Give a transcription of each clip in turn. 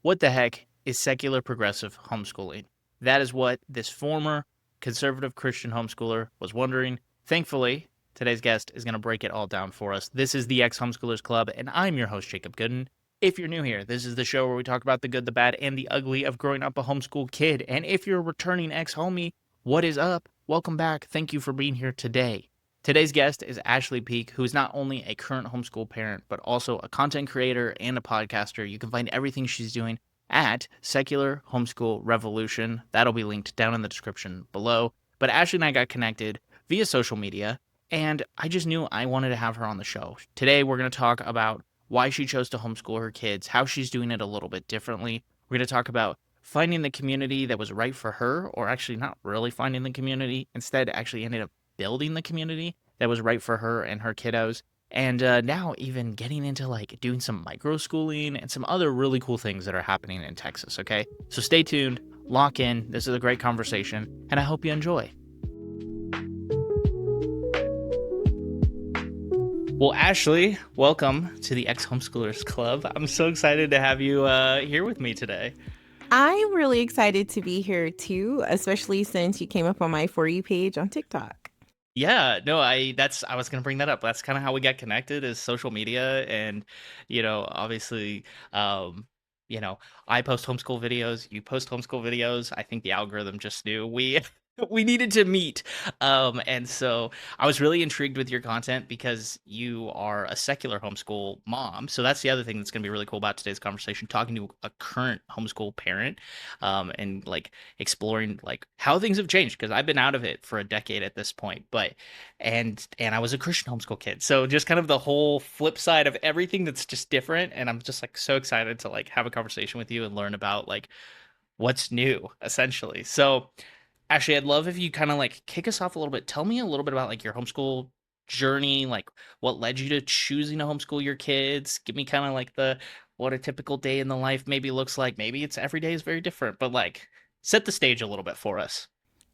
What the heck is secular progressive homeschooling? That is what this former conservative Christian homeschooler was wondering. Thankfully, today's guest is going to break it all down for us. This is the Ex-Homeschoolers Club, and I'm your host, Jacob Gooden. If you're new here, this is the show where we talk about the good, the bad, and the ugly of growing up a homeschool kid. And if you're a returning ex-homie, what is up? Welcome back. Thank you for being here today. Today's guest is Ashley Peak, who is not only a current homeschool parent, but also a content creator and a podcaster. You can find everything she's doing at Secular Homeschool Revolution. That'll be linked down in the description below. But Ashley and I got connected via social media, and I just knew I wanted to have her on the show. Today, we're going to talk about why she chose to homeschool her kids, how she's doing it a little bit differently. We're going to talk about finding the community that was right for her, or actually not really finding the community, instead actually ended up building the community that was right for her and her kiddos. And now even getting into like doing some micro schooling and some other really cool things that are happening in Texas. Okay, so stay tuned, lock in. This is a great conversation, and I hope you enjoy. Well, Ashley, welcome to the Ex-Homeschoolers Club. I'm so excited to have you here with me today. I'm really excited to be here too, especially since you came up on my For You page on TikTok. Yeah, no, I was gonna bring that up. That's kind of how we got connected is social media, and obviously, I post homeschool videos, you post homeschool videos. I think the algorithm just knew we we needed to meet. And so I was really intrigued with your content because you are a secular homeschool mom. So that's the other thing that's gonna be really cool about today's conversation, talking to a current homeschool parent, and like exploring like how things have changed because I've been out of it for a decade at this point. But and I was a Christian homeschool kid, so just kind of the whole flip side of everything that's just different. And I'm just like so excited to like have a conversation with you and learn about like what's new essentially. So actually, I'd love if you kind of like kick us off a little bit. Tell me a little bit about like your homeschool journey, like what led you to choosing to homeschool your kids. Give me kind of like the what a typical day in the life maybe looks like. Maybe it's every day is very different, but like set the stage a little bit for us.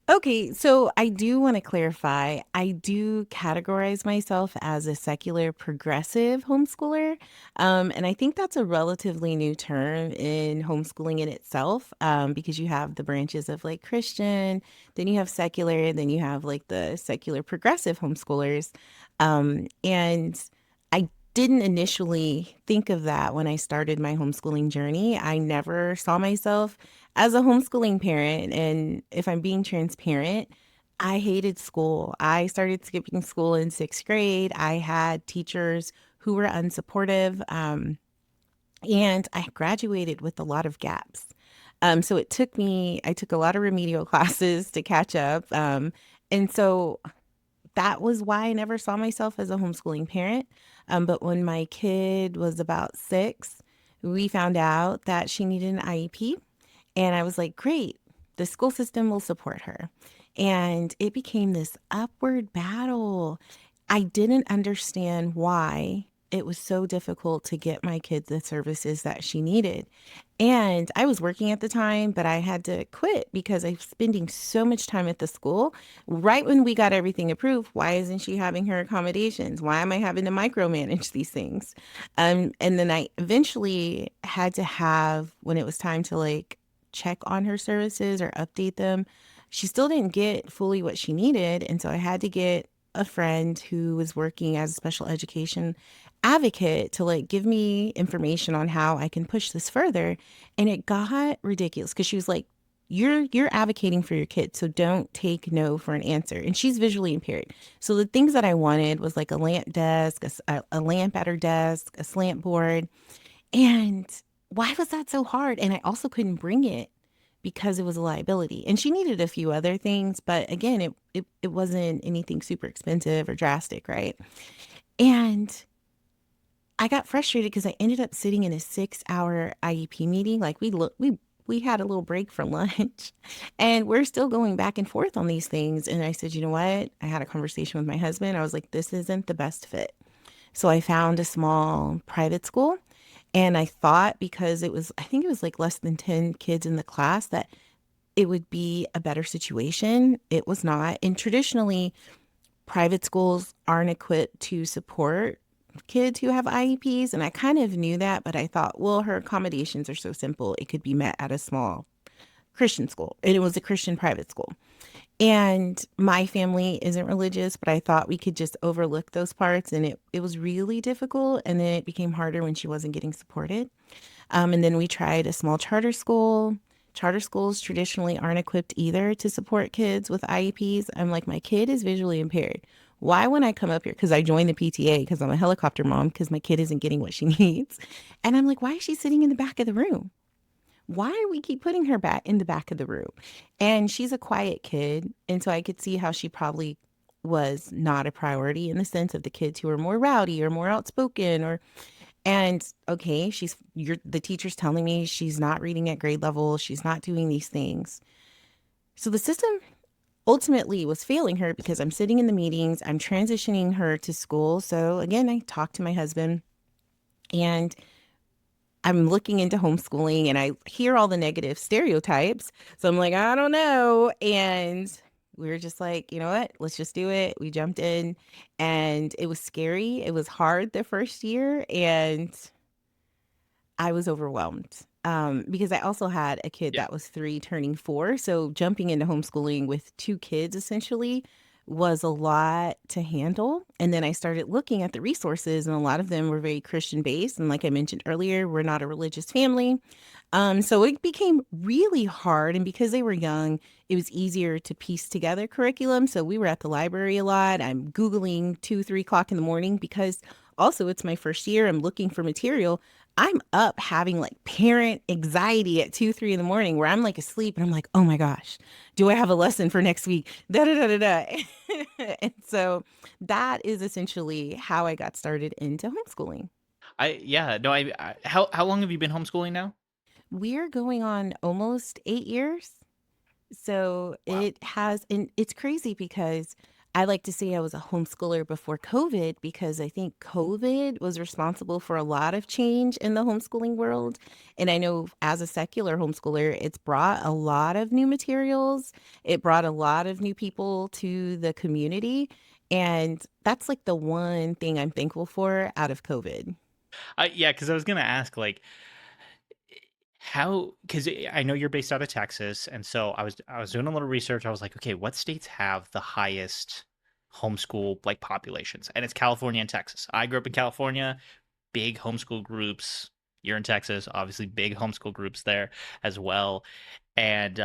Okay, so I do want to clarify. I do categorize myself as a secular progressive homeschooler. And I think that's a relatively new term in homeschooling in itself, because you have the branches of like Christian, then you have secular, then you have like the secular progressive homeschoolers. And I didn't initially think of that when I started my homeschooling journey. I never saw myself as a homeschooling parent. And if I'm being transparent, I hated school. I started skipping school in sixth grade. I had teachers who were unsupportive, and I graduated with a lot of gaps. So I took a lot of remedial classes to catch up. And so that was why I never saw myself as a homeschooling parent. But when my kid was about 6, we found out that she needed an IEP. And I was like, great, the school system will support her. And it became this upward battle. I didn't understand why it was so difficult to get my kid the services that she needed. And I was working at the time, but I had to quit because I was spending so much time at the school. Right when we got everything approved, why isn't she having her accommodations? Why am I having to micromanage these things? And then I eventually had to have, when it was time to like check on her services or update them, she still didn't get fully what she needed. And so I had to get a friend who was working as a special education advocate to like give me information on how I can push this further. And it got ridiculous because she was like, you're advocating for your kids, so don't take no for an answer. And she's visually impaired. So the things that I wanted was like a lamp desk, a lamp at her desk, a slant board. And why was that so hard? And I also couldn't bring it because it was a liability. And she needed a few other things, but again, it wasn't anything super expensive or drastic, right? And I got frustrated because I ended up sitting in a 6-hour IEP meeting. Like we had a little break for lunch, and we're still going back and forth on these things. And I said, you know what? I had a conversation with my husband. I was like, this isn't the best fit. So I found a small private school. And I thought because I think it was like less than 10 kids in the class, that it would be a better situation. It was not. And traditionally, private schools aren't equipped to support kids who have IEPs, and I kind of knew that, but I thought, well, her accommodations are so simple, it could be met at a small Christian school. And it was a Christian private school. And my family isn't religious, but I thought we could just overlook those parts. And it was really difficult. And then it became harder when she wasn't getting supported. And then we tried a small charter school. Charter schools traditionally aren't equipped either to support kids with IEPs. I'm like, my kid is visually impaired. Why, when I come up here, because I joined the PTA because I'm a helicopter mom, because my kid isn't getting what she needs. And I'm like, why is she sitting in the back of the room? Why do we keep putting her back in the back of the room? And she's a quiet kid. And so I could see how she probably was not a priority in the sense of the kids who are more rowdy or more outspoken or and okay, the teacher's telling me she's not reading at grade level, she's not doing these things. So the system ultimately was failing her because I'm sitting in the meetings, I'm transitioning her to school. So again, I talked to my husband and I'm looking into homeschooling and I hear all the negative stereotypes. So I'm like, I don't know. And we were just like, you know what? Let's just do it. We jumped in and it was scary. It was hard the first year and I was overwhelmed. Because I also had a kid Yeah. that was 3 turning 4. So jumping into homeschooling with 2 kids essentially was a lot to handle. And then I started looking at the resources, and a lot of them were very Christian based. And like I mentioned earlier, we're not a religious family. So it became really hard. And because they were young, it was easier to piece together curriculum. So we were at the library a lot. I'm Googling 2, 3 o'clock in the morning because also it's my first year. I'm looking for material. I'm up having like parent anxiety at 2, 3 in the morning where I'm like asleep and I'm like, oh my gosh, do I have a lesson for next week? Da da da da da. And so that is essentially how I got started into homeschooling. Yeah, no, how long have you been homeschooling now? We're going on almost 8 years. So Wow. it has, and it's crazy because I like to say I was a homeschooler before COVID because I think COVID was responsible for a lot of change in the homeschooling world. And I know as a secular homeschooler, it's brought a lot of new materials, it brought a lot of new people to the community. And that's like the one thing I'm thankful for out of COVID. Yeah, because I was gonna ask, like, how, because I know you're based out of Texas, and so I was doing a little research. I was like, okay, what states have the highest homeschool like populations? And it's California and Texas. I grew up in California, big homeschool groups. You're in Texas, obviously big homeschool groups there as well. And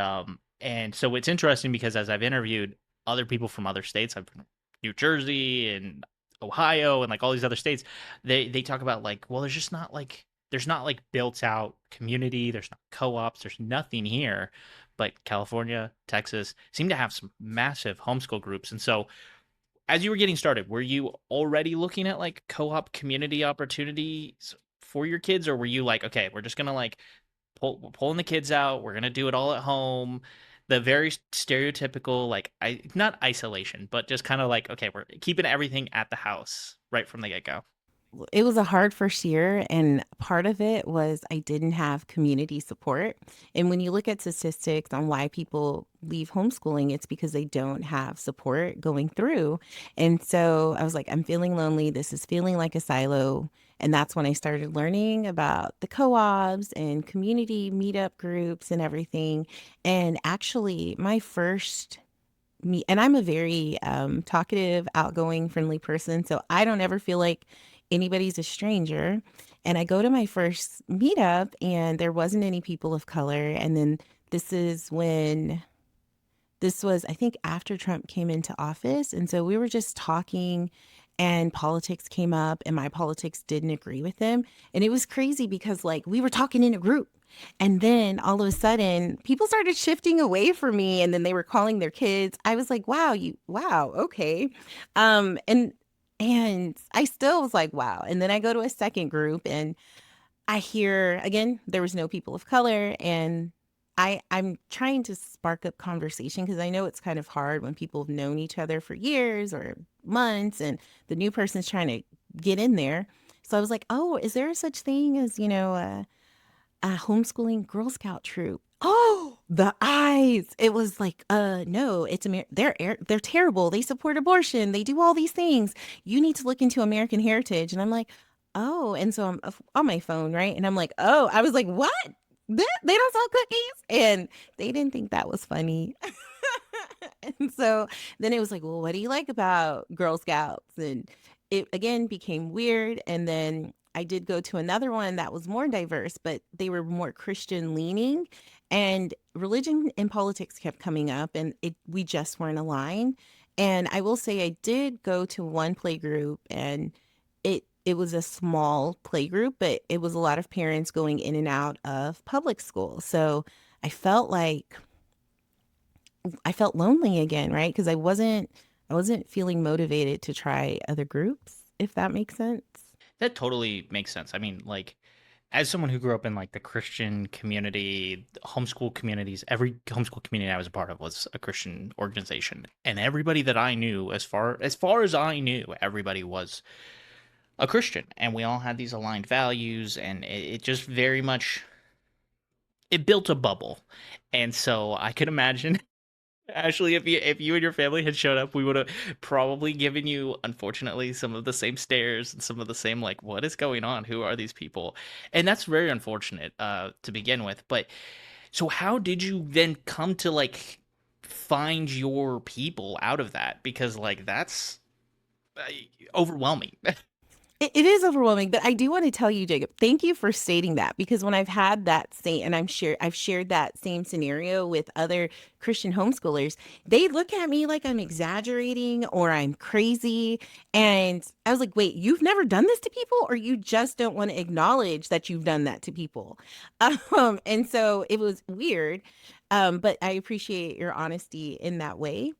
so it's interesting because as I've interviewed other people from other states, I've been New Jersey and Ohio and like all these other states, they talk about like, well, there's not like built out community, there's not co-ops, there's nothing here. But California, Texas seem to have some massive homeschool groups. And so as you were getting started, were you already looking at like co-op community opportunities for your kids, or were you like, okay, we're just gonna like pulling the kids out, we're gonna do it all at home, the very stereotypical like not isolation, but just kind of like, okay, we're keeping everything at the house right from the get-go. It was a hard first year, and part of it was I didn't have community support. And when you look at statistics on why people leave homeschooling, it's because they don't have support going through. And so I was like, I'm feeling lonely. This is feeling like a silo. And that's when I started learning about the co-ops and community meetup groups and everything. And actually, my first me and I'm a very talkative, outgoing, friendly person, so I don't ever feel like anybody's a stranger. And I go to my first meetup, and there wasn't any people of color. And then this is when this was, I think, after Trump came into office. And so we were just talking, and politics came up, and my politics didn't agree with them. And it was crazy because, like, we were talking in a group. And then all of a sudden, people started shifting away from me, and then they were calling their kids. I was like, wow, okay. And I still was like, wow. And then I go to a second group, and I hear again, there was no people of color, and I'm trying to spark up conversation because I know it's kind of hard when people have known each other for years or months, and the new person's trying to get in there. So I was like, "Oh, is there such thing as, a homeschooling Girl Scout troop?" Oh, The eyes. It was like, no, they're terrible. They support abortion. They do all these things. You need to look into American heritage. And I'm like, oh, and so I'm on my phone, right? And I'm like, oh, I was like, what? They don't sell cookies, and they didn't think that was funny. And so then it was like, well, what do you like about Girl Scouts? And it again became weird. And then I did go to another one that was more diverse, but they were more Christian leaning. And religion and politics kept coming up, and we just weren't aligned. And I will say I did go to one play group, and it was a small play group, but it was a lot of parents going in and out of public school. So I felt like I felt lonely again, right? Because I wasn't feeling motivated to try other groups, if that makes sense. That totally makes sense. I mean, like, as someone who grew up in like the Christian community, homeschool communities, every homeschool community I was a part of was a Christian organization, and everybody that I knew, as far as I knew, everybody was a Christian, and we all had these aligned values, and it just very much it built a bubble, and so I could imagine. Ashley, if you and your family had showed up, we would have probably given you, unfortunately, some of the same stares and some of the same like, what is going on? Who are these people? And that's very unfortunate to begin with. But so, how did you then come to like find your people out of that? Because like that's uh, overwhelming. It is overwhelming, but I do want to tell you, Jacob, thank you for stating that, because when I've had that same, and I've shared that same scenario with other Christian homeschoolers, they look at me like I'm exaggerating or I'm crazy. And I was like, wait, you've never done this to people, or you just don't want to acknowledge that you've done that to people? And so it was weird. But I appreciate your honesty in that way.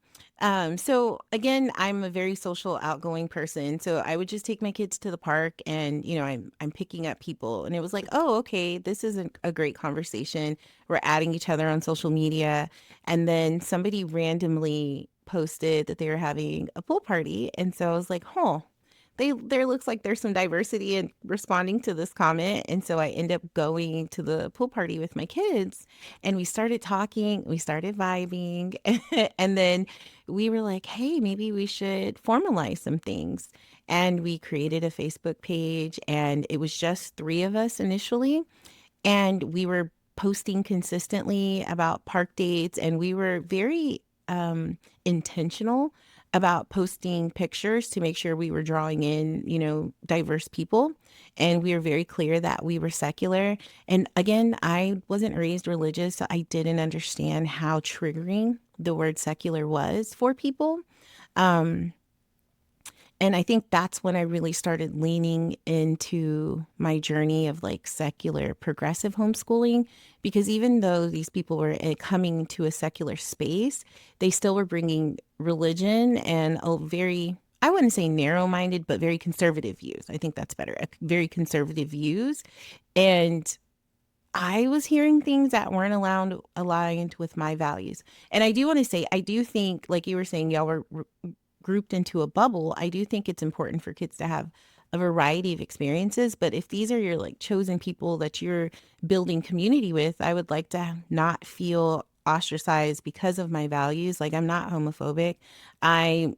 So again, I'm a very social, outgoing person. So I would just take my kids to the park, and I'm picking up people, and it was like, oh, okay, this is a great conversation. We're adding each other on social media, and then somebody randomly posted that they were having a pool party, and so I was like, oh, there looks like there's some diversity in responding to this comment. And so I end up going to the pool party with my kids, and we started talking, we started vibing, and then we were like, hey, maybe we should formalize some things. And we created a Facebook page, and it was just three of us initially. And we were posting consistently about park dates, and we were very intentional about posting pictures to make sure we were drawing in, diverse people. And we were very clear that we were secular. And again, I wasn't raised religious, so I didn't understand how triggering the word secular was for people. Um, and I think that's when I really started leaning into my journey of like secular progressive homeschooling, because even though these people were coming to a secular space, they still were bringing religion and a very, I wouldn't say narrow minded, but very conservative views. I think that's better. Very conservative views. And I was hearing things that weren't aligned with my values. And I do want to say, I do think, like you were saying, y'all were grouped into a bubble. I do think it's important for kids to have a variety of experiences. But if these are your like chosen people that you're building community with, I would like to not feel ostracized because of my values. Like, I'm not homophobic. I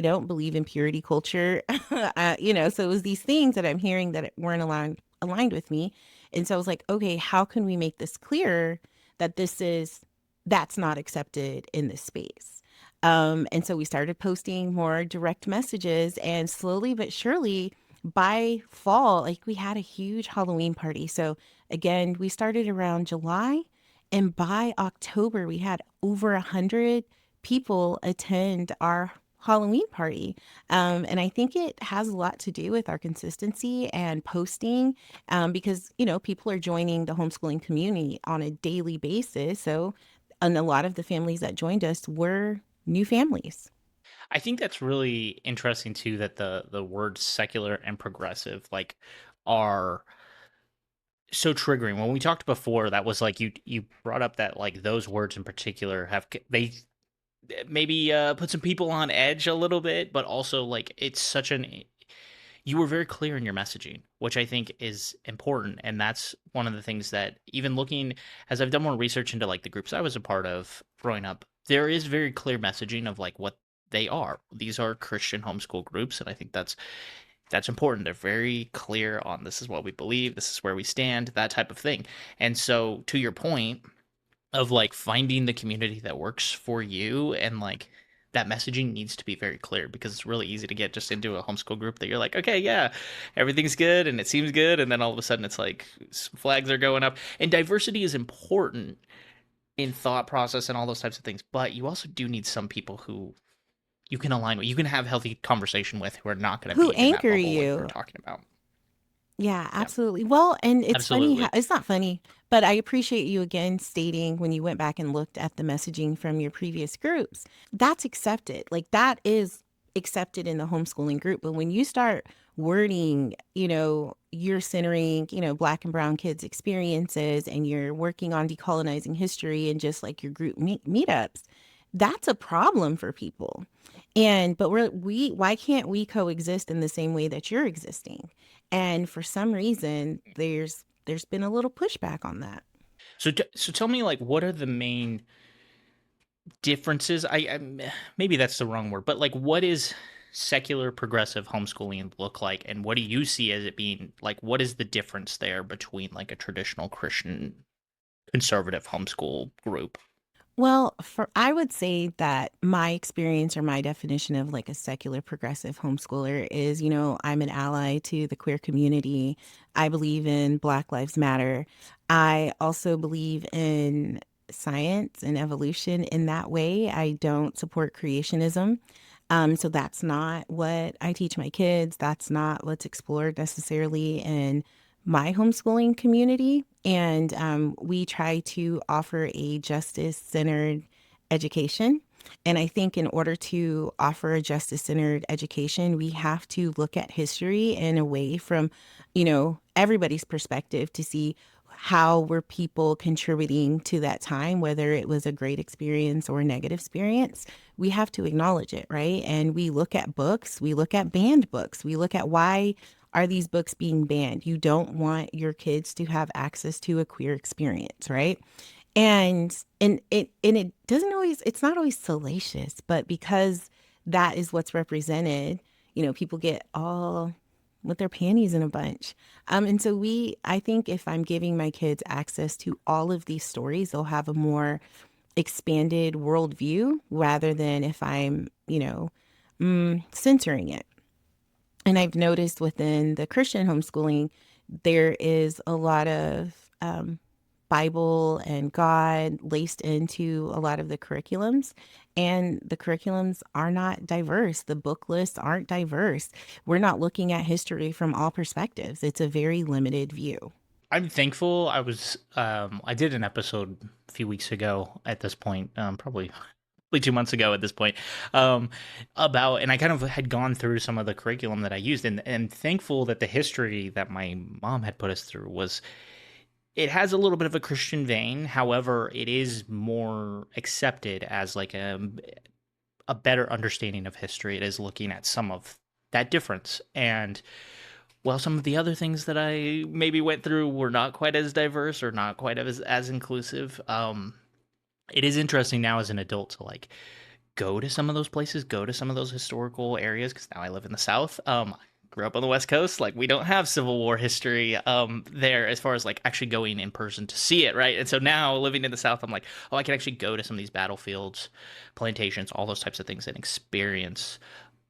don't believe in purity culture. So it was these things that I'm hearing that weren't aligned with me. And so I was like, okay, how can we make this clearer that that's not accepted in this space? And so we started posting more direct messages, and slowly but surely by fall, like, we had a huge Halloween party. So again, we started around July, and by October, we had over 100 people attend our Halloween party. And I think it has a lot to do with our consistency and posting, because, people are joining the homeschooling community on a daily basis. So, and a lot of the families that joined us were new families. I think that's really interesting too that the words secular and progressive like are so triggering. When we talked before, that was like you brought up that like those words in particular have they maybe put some people on edge a little bit, but also like it's such an you were very clear in your messaging, which I think is important. And that's one of the things that, even looking as I've done more research into like the groups I was a part of growing up, there is very clear messaging of like what they are. These are Christian homeschool groups, and I think that's important. They're very clear on this is what we believe, this is where we stand, that type of thing. And so to your point of like finding the community that works for you, and like that messaging needs to be very clear, because it's really easy to get just into a homeschool group that you're like, okay, yeah, everything's good and it seems good, and then all of a sudden it's like flags are going up. And diversity is important in thought process and all those types of things, but you also do need some people who you can align with, you can have healthy conversation with, who are not going to Who be in that anchor bubble like we're you. talking about. Yeah, Yeah, absolutely. Well, and it's funny how absolutely. it's not funny, but I appreciate you again stating when you went back and looked at the messaging from your previous groups. That's accepted. Like that is accepted in the homeschooling group. But when you start wording, you're centering, black and brown kids' experiences and you're working on decolonizing history and just like your group meetups, that's a problem for people. And but why can't we coexist in the same way that you're existing? And for some reason, there's been a little pushback on that. So tell me, like, what are the main differences? Maybe that's the wrong word, but like, what is secular progressive homeschooling look like, and what do you see as it being like? What is the difference there between like a traditional Christian conservative homeschool group? Well, for I would say that my experience or my definition of like a secular progressive homeschooler is, I'm an ally to the queer community. I believe in Black Lives Matter. I also believe in science and evolution in that way. I don't support creationism. So that's not what I teach my kids. That's not what's explored necessarily in my homeschooling community. And we try to offer a justice centered education. And I think in order to offer a justice centered education, we have to look at history in a way from, everybody's perspective to see how were people contributing to that time, whether it was a great experience or a negative experience. We have to acknowledge it, right? And we look at books, we look at banned books, we look at why are these books being banned? You don't want your kids to have access to a queer experience, right? And it doesn't always, it's not always salacious, but because that is what's represented, people get all with their panties in a bunch. And so I think if I'm giving my kids access to all of these stories, they'll have a more expanded worldview rather than if I'm, censoring it. And I've noticed within the Christian homeschooling, there is a lot of Bible and God laced into a lot of the curriculums. And the curriculums are not diverse. The book lists aren't diverse. We're not looking at history from all perspectives. It's a very limited view. I'm thankful. I did an episode a few weeks ago at this point, probably 2 months ago at this point, um, about, and I kind of had gone through some of the curriculum that I used, and thankful that the history that my mom had put us through was, it has a little bit of a Christian vein. However, it is more accepted as like a better understanding of history. It is looking at some of that difference. And well, some of the other things that I maybe went through were not quite as diverse or not quite as inclusive. It is interesting now as an adult to like go to some of those places, go to some of those historical areas, because now I live in the South. Grew up on the West Coast. Like, we don't have Civil War history there, as far as like actually going in person to see it, right? And so now living in the South, I'm like, oh, I can actually go to some of these battlefields, plantations, all those types of things, and experience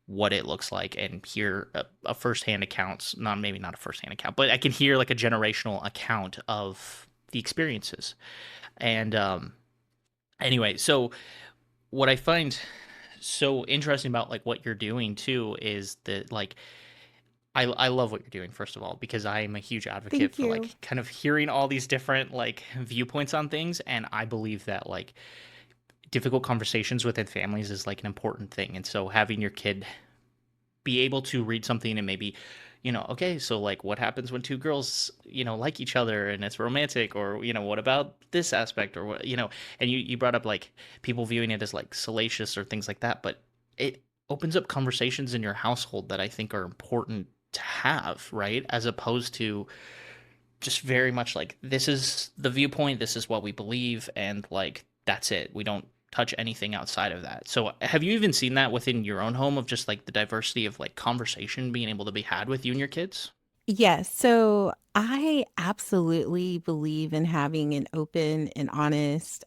what it looks like, and hear a firsthand accounts. Not maybe not a firsthand account, but I can hear like a generational account of the experiences. And anyway, so what I find so interesting about like what you're doing too is that like I love what you're doing, first of all, because I'm a huge advocate Thank for you. like kind of hearing all these different like viewpoints on things. And I believe that like difficult conversations within families is like an important thing. And so having your kid be able to read something and maybe, okay, so like what happens when two girls, like each other and it's romantic, or, what about this aspect, or what, and you brought up like people viewing it as like salacious or things like that, but it opens up conversations in your household that I think are important to have, right? As opposed to just very much like, this is the viewpoint, this is what we believe, and like that's it. We don't touch anything outside of that. So have you even seen that within your own home, of just like the diversity of like conversation being able to be had with you and your kids? Yes. So I absolutely believe in having an open and honest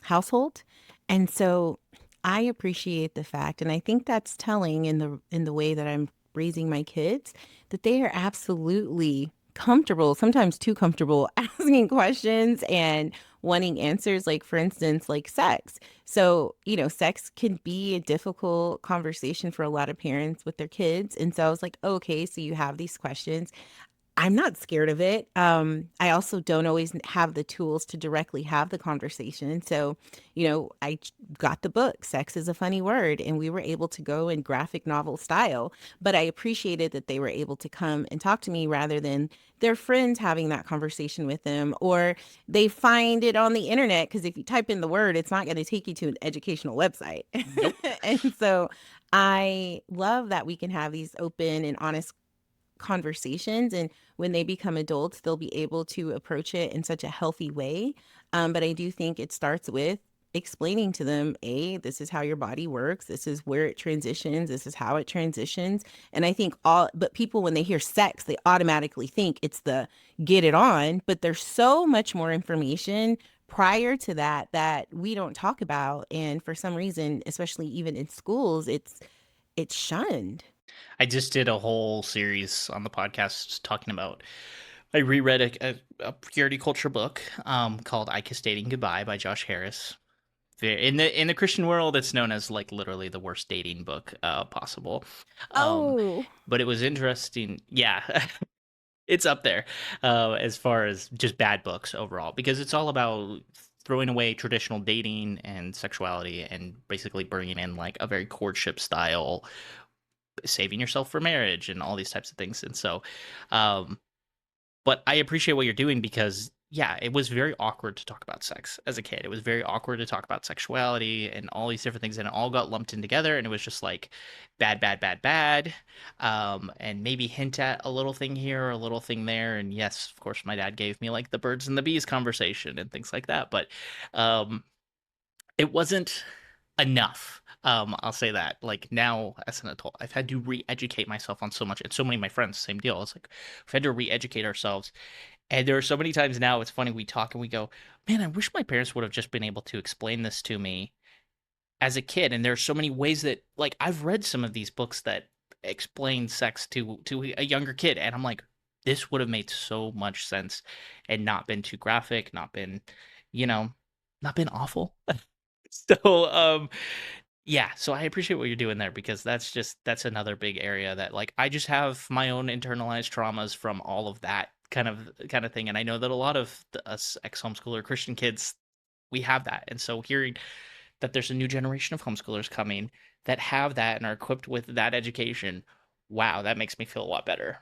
household. And so I appreciate the fact, and I think that's telling in the way that I'm raising my kids, that they are absolutely comfortable, sometimes too comfortable, asking questions and wanting answers, like for instance, like sex. So, sex can be a difficult conversation for a lot of parents with their kids. And so I was like, okay, so you have these questions. I'm not scared of it. I also don't always have the tools to directly have the conversation. So, got the book, Sex is a Funny Word, and we were able to go in graphic novel style. But I appreciated that they were able to come and talk to me rather than their friends having that conversation with them, or they find it on the internet. Because if you type in the word, it's not going to take you to an educational website. Nope. And so I love that we can have these open and honest conversations, and when they become adults they'll be able to approach it in such a healthy way. But I do think it starts with explaining to them, this is how your body works, this is where it transitions, this is how it transitions. And I think but people, when they hear sex, they automatically think it's the get it on, but there's so much more information prior to that that we don't talk about, and for some reason, especially even in schools, it's shunned. I just did a whole series on the podcast talking about, I reread a purity culture book called I Kiss Dating Goodbye by Josh Harris. In the Christian world, it's known as like literally the worst dating book possible. Um, Oh, but it was interesting. Yeah, it's up there as far as just bad books overall, because it's all about throwing away traditional dating and sexuality and basically bringing in like a very courtship style, saving yourself for marriage and all these types of things. And so, um, but I appreciate what you're doing, because yeah, it was very awkward to talk about sex as a kid. It was very awkward to talk about sexuality and all these different things, and it all got lumped in together, and it was just like bad, bad, bad, bad. And maybe hint at a little thing here or a little thing there. And yes, of course, my dad gave me like the birds and the bees conversation and things like that. But um, it wasn't enough. I'll say that. Like now, as an adult, I've had to re-educate myself on so much, and so many of my friends, same deal. It's like we've had to re-educate ourselves, and there are so many times now. It's funny, we talk and we go, "Man, I wish my parents would have just been able to explain this to me as a kid." And there are so many ways that, like, I've read some of these books that explain sex to a younger kid, and I'm like, this would have made so much sense, and not been too graphic, not been, you know, not been awful. So, yeah, so I appreciate what you're doing there, because that's another big area that like I just have my own internalized traumas from all of that kind of thing, and I know that a lot of us ex-homeschooler Christian kids, we have that. And so hearing that there's a new generation of homeschoolers coming that have that and are equipped with that education, wow, that makes me feel a lot better.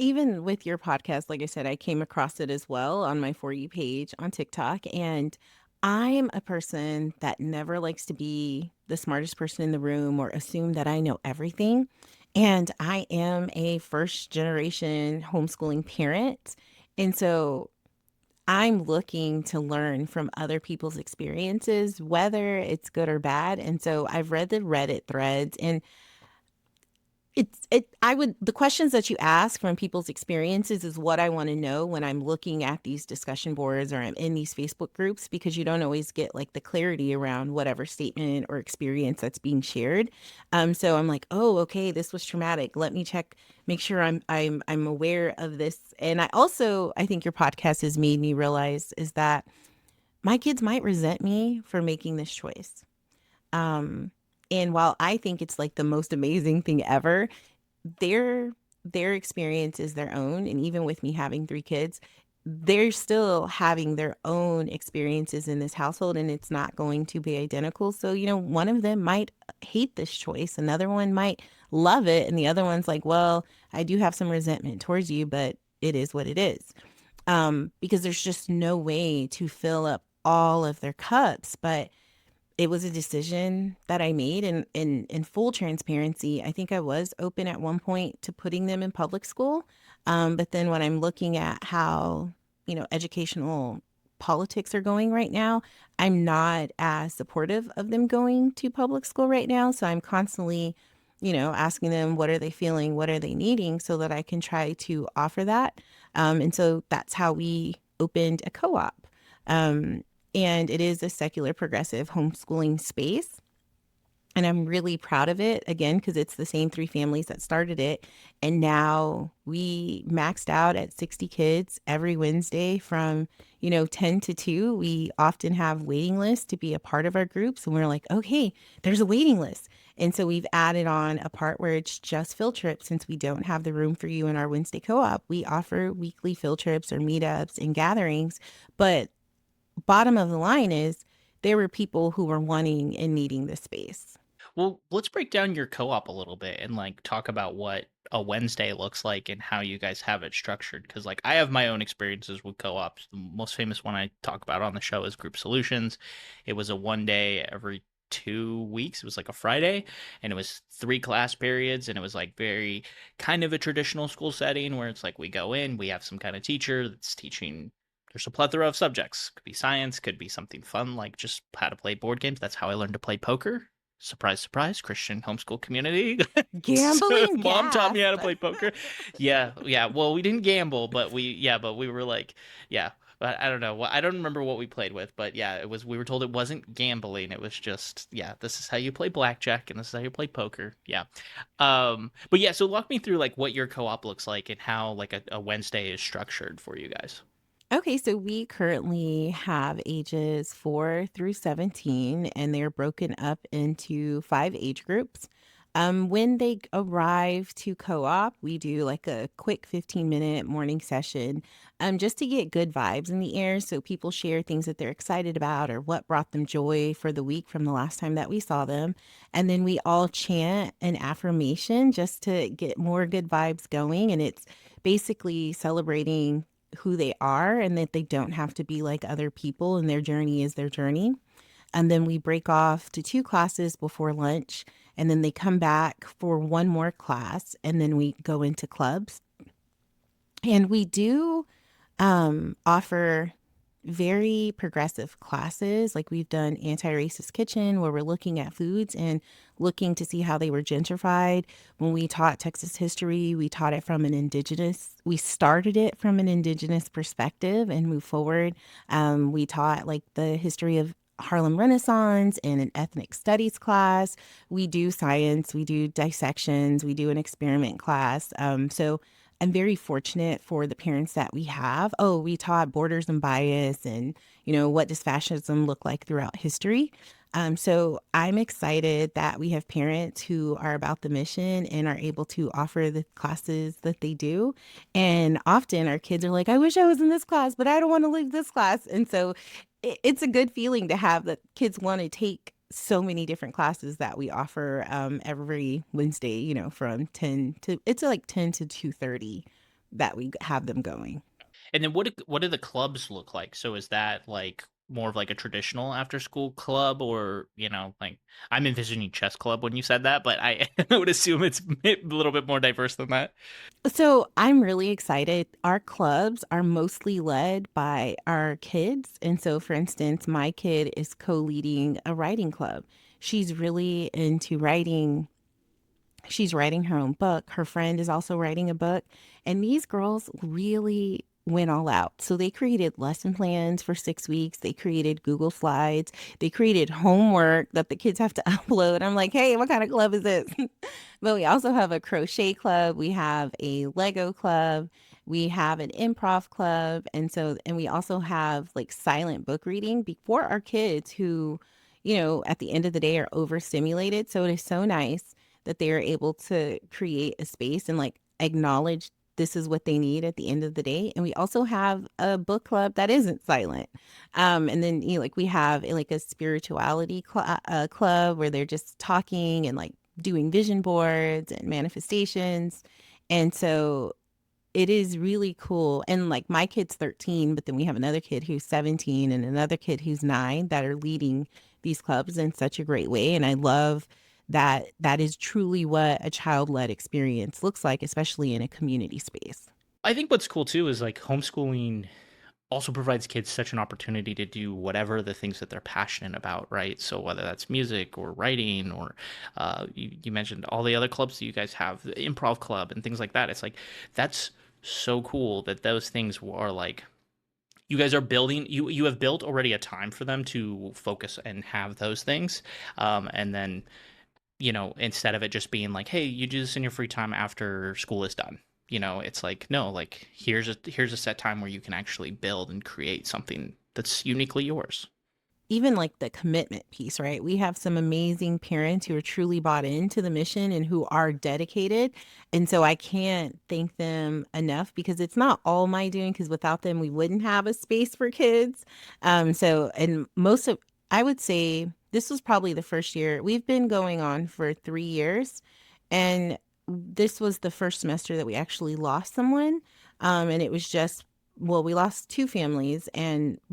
even with your podcast, like I said, I came across it as well on my For You page on TikTok. And I'm a person that never likes to be the smartest person in the room or assume that I know everything. And I am a first generation homeschooling parent. And so I'm looking to learn from other people's experiences, whether it's good or bad. And so I've read the Reddit threads, and the questions that you ask from people's experiences is what I want to know when I'm looking at these discussion boards or I'm in these Facebook groups, because you don't always get like the clarity around whatever statement or experience that's being shared. So I'm like, oh, okay, this was traumatic. Let me check, make sure I'm aware of this. And I think your podcast has made me realize is that my kids might resent me for making this choice. Um, and while I think it's like the most amazing thing ever, their their experience is their own. And even with me having three kids, they're still having their own experiences in this household, and it's not going to be identical. So, one of them might hate this choice, another one might love it, and the other one's like, well, I do have some resentment towards you, but it is what it is. Because there's just no way to fill up all of their cups. But it was a decision that I made, and in full transparency, I think I was open at one point to putting them in public school. But then when I'm looking at how, educational politics are going right now, I'm not as supportive of them going to public school right now. So I'm constantly, asking them, what are they feeling? What are they needing? So that I can try to offer that. And so that's how we opened a co-op. Um, and it is a secular progressive homeschooling space. And I'm really proud of it, again, because it's the same three families that started it. And now we maxed out at 60 kids every Wednesday from, 10 to 2. We often have waiting lists to be a part of our groups. And we're like, okay, there's a waiting list. And so we've added on a part where it's just field trips. Since we don't have the room for you in our Wednesday co-op, we offer weekly field trips or meetups and gatherings. But bottom of the line is there were people who were wanting and needing this space. Well, let's break down your co-op a little bit and like talk about what a Wednesday looks like and how you guys have it structured. Because like I have my own experiences with co-ops. The most famous one I talk about on the show is Group Solutions. It was a 1 day every 2 weeks. It was like a Friday, and it was 3 class periods, and it was like very kind of a traditional school setting where it's like we go in, we have some kind of teacher that's teaching. There's a plethora of subjects. Could be science, could be something fun like just how to play board games. That's how I learned to play poker. Surprise, surprise, Christian homeschool community. So Gambling mom taught me how gasp. to play poker. Yeah, yeah. Well, we didn't gamble, but we were like, yeah. But I don't know. Well, I don't remember what we played with, but yeah, it was. We were told it wasn't gambling. It was just, yeah, this is how you play blackjack, and this is how you play poker. Yeah. But yeah. So walk me through like what your co-op looks like and how like a Wednesday is structured for you guys. Okay, so we currently have ages 4 through 17, and they're broken up into 5 age groups. When they arrive to co-op, we do like a quick 15-minute morning session, just to get good vibes in the air. So people share things that they're excited about or what brought them joy for the week from the last time that we saw them. And then we all chant an affirmation just to get more good vibes going. And it's basically celebrating who they are and that they don't have to be like other people and their journey is their journey. And then we break off to 2 classes before lunch, and then they come back for one more class, and then we go into clubs. And we do offer very progressive classes. Like we've done anti-racist kitchen where we're looking at foods and looking to see how they were gentrified. When we taught Texas history, we taught it from we started it from an indigenous perspective and moved forward. We taught like the history of Harlem Renaissance in an ethnic studies class. We do science, we do dissections, we do an experiment class. So I'm very fortunate for the parents that we have. Oh, we taught borders and bias and, what does fascism look like throughout history. So I'm excited that we have parents who are about the mission and are able to offer the classes that they do. And often our kids are like, I wish I was in this class, but I don't want to leave this class. And so it's a good feeling to have that kids want to take so many different classes that we offer every Wednesday, from 10 to it's like 10 to 2:30 that we have them going. And then what do the clubs look like? So is that like more of like a traditional after school club, or like I'm envisioning chess club when you said that, but I I would assume it's a little bit more diverse than that. So I'm really excited. Our clubs are mostly led by our kids. And so, for instance, my kid is co-leading a writing club. She's really into writing. She's writing her own book. Her friend is also writing a book. And these girls really went all out. So they created lesson plans for 6 weeks. They created Google Slides. They created homework that the kids have to upload. I'm like, hey, what kind of club is this? But we also have a crochet club. We have a Lego club. We have an improv club. And we also have like silent book reading before our kids who, at the end of the day are overstimulated. So it is so nice that they are able to create a space and like acknowledge this is what they need at the end of the day. And we also have a book club that isn't silent. And then like we have like a spirituality club where they're just talking and like doing vision boards and manifestations. And so it is really cool. And like my kid's 13, but then we have another kid who's 17 and another kid who's 9 that are leading these clubs in such a great way. And I love that that is truly what a child-led experience looks like, especially in a community space. I think what's cool too is like homeschooling also provides kids such an opportunity to do whatever the things that they're passionate about, right? So whether that's music or writing or you mentioned all the other clubs that you guys have, the improv club and things like that. It's like that's so cool that those things are like you guys are building you have built already a time for them to focus and have those things, and then instead of it just being like, hey, you do this in your free time after school is done. It's like, no, like here's a set time where you can actually build and create something that's uniquely yours. Even like the commitment piece, right? We have some amazing parents who are truly bought into the mission and who are dedicated. And so I can't thank them enough because it's not all my doing, because without them, we wouldn't have a space for kids. And I would say this was probably the first year. We've been going on for 3 years. And this was the first semester that we actually lost someone. And it was just well, we lost two families,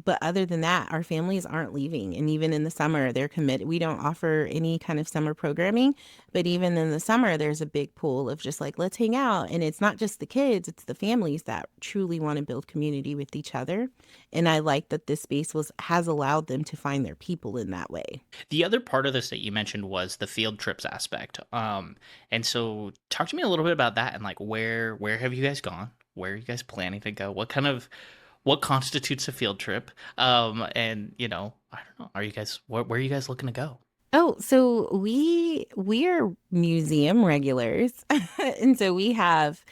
but other than that, our families aren't leaving. And even in the summer, they're committed. We don't offer any kind of summer programming, but even in the summer, there's a big pool of just like, let's hang out. And it's not just the kids, it's the families that truly want to build community with each other. And I like that this space has allowed them to find their people in that way. The other part of this that you mentioned was the field trips aspect. And so talk to me a little bit about that and like where have you guys gone? Where are you guys planning to go? What constitutes a field trip? And I don't know. Are you guys where are you guys looking to go? Oh, so we are museum regulars. And so we have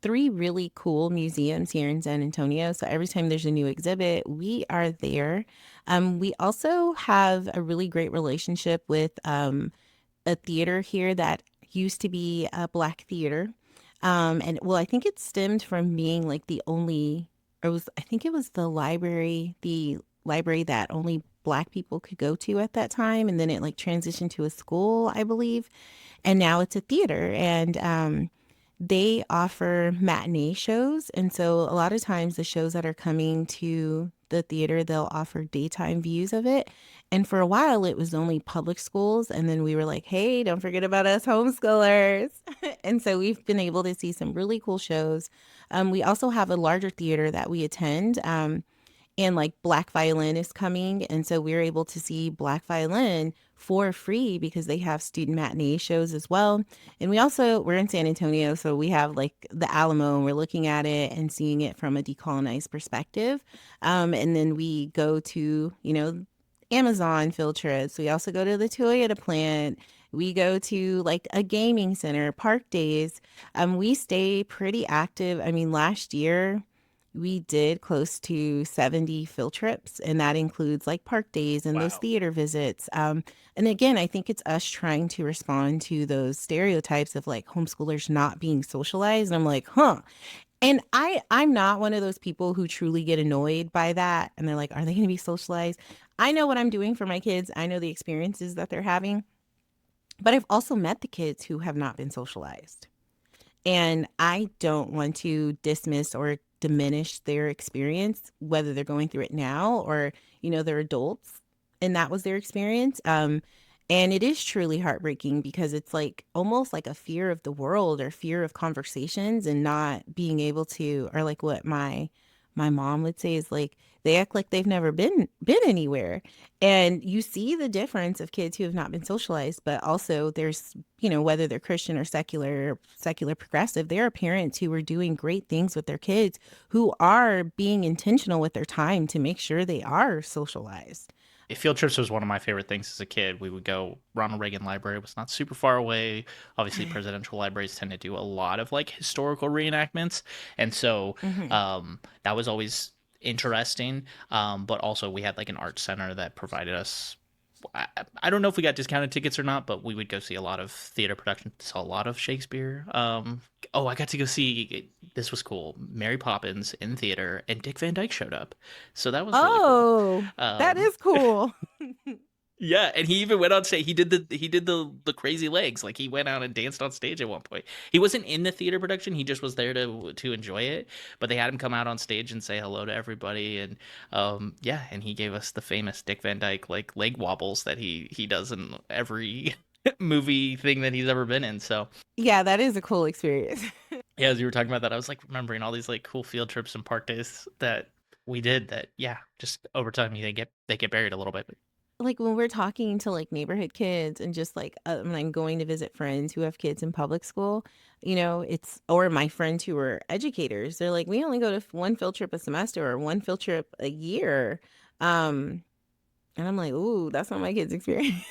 three really cool museums here in San Antonio. So every time there's a new exhibit, we are there. We also have a really great relationship with a theater here that used to be a Black theater. And well, I think it stemmed from being like I think it was the library that only Black people could go to at that time. And then it like transitioned to a school, I believe. And now it's a theater. And they offer matinee shows. And so a lot of times the shows that are coming to the theater, they'll offer daytime views of it. And for a while, it was only public schools. And then we were like, hey, don't forget about us homeschoolers. And so we've been able to see some really cool shows. We also have a larger theater that we attend. And like Black Violin is coming. And so we're able to see Black Violin for free because they have student matinee shows as well. And we're in San Antonio, so we have like the Alamo, and we're looking at it and seeing it from a decolonized perspective. And then we go to, Amazon field trips. We also go to the Toyota plant. We go to like a gaming center, park days. We stay pretty active. I mean, last year, we did close to 70 field trips, and that includes like park days and those Wow. theater visits. And again, I think it's us trying to respond to those stereotypes of like homeschoolers not being socialized. And I'm like, huh. And I'm not one of those people who truly get annoyed by that. And they're like, are they going to be socialized? I know what I'm doing for my kids. I know the experiences that they're having, but I've also met the kids who have not been socialized. And I don't want to dismiss or diminish their experience, whether they're going through it now or, they're adults and that was their experience. And it is truly heartbreaking because it's like almost like a fear of the world or fear of conversations and not being able to, or like what my mom would say is like they act like they've never been anywhere. And you see the difference of kids who have not been socialized, but also there's, whether they're Christian or secular progressive, there are parents who are doing great things with their kids who are being intentional with their time to make sure they are socialized. Field trips was one of my favorite things as a kid. We would go. Ronald Reagan Library was not super far away. Obviously, presidential libraries tend to do a lot of like historical reenactments, and so Hmm. that was always interesting. But also, we had like an art center that provided us. I, I don't know if we got discounted tickets or not, but we would go see a lot of theater productions, saw a lot of Shakespeare. Oh, I got to go see, this was cool, Mary Poppins in theater, and Dick Van Dyke showed up. So that was really cool. Oh, that Um, is cool. Yeah, and he even went on stage. He did the crazy legs. Like he went out and danced on stage at one point. He wasn't in the theater production. He just was there to enjoy it. But they had him come out on stage and say hello to everybody. And yeah, and he gave us the famous Dick Van Dyke like leg wobbles that he does in every movie thing that he's ever been in. So Yeah, that is a cool experience. yeah, as you were talking about that, I was like remembering all these like cool field trips and park days that we did. That yeah, just over time they get buried a little bit. Like, when we're talking to, like, neighborhood kids and just, like, when I'm going to visit friends who have kids in public school, it's or my friends who are educators, they're like, "We only go to 1 field trip a semester or 1 field trip a year." Um, and I'm like, "Ooh, that's not my kid's experience."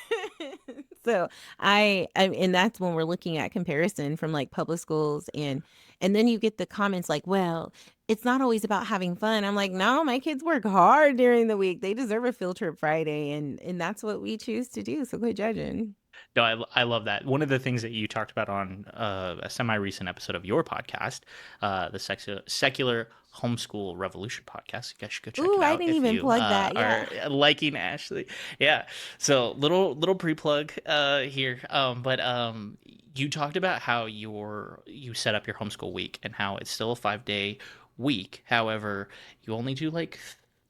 So, and that's when we're looking at comparison from, like, public schools, and then you get the comments like, "Well, it's not always about having fun." I'm like, "No, my kids work hard during the week. They deserve a field trip Friday, and that's what we choose to do, so quit judging." No, I love that. One of the things that you talked about on a semi recent episode of your podcast, the Secular Homeschool Revolution podcast, you guys should go check Ooh, it I out didn't if even you plug that, are yeah. liking Ashley. Yeah. So little pre plug here. But you talked about how you set up your homeschool week and how it's still a 5 day week. However, you only do like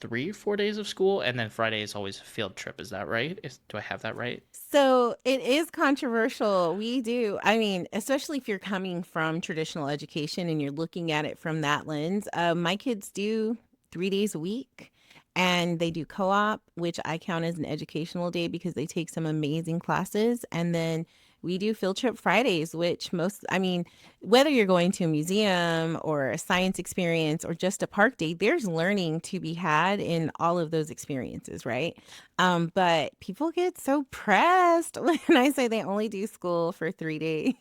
3 or 4 days of school, and then Friday is always a field trip. Is that right? Do I have that right? So it is controversial. We do. I mean, especially if you're coming from traditional education and you're looking at it from that lens. My kids do 3 days a week and they do co op, which I count as an educational day because they take some amazing classes. And then we do field trip Fridays, which I mean, whether you're going to a museum or a science experience or just a park day, there's learning to be had in all of those experiences, right? But people get so pressed when I say they only do school for 3 days.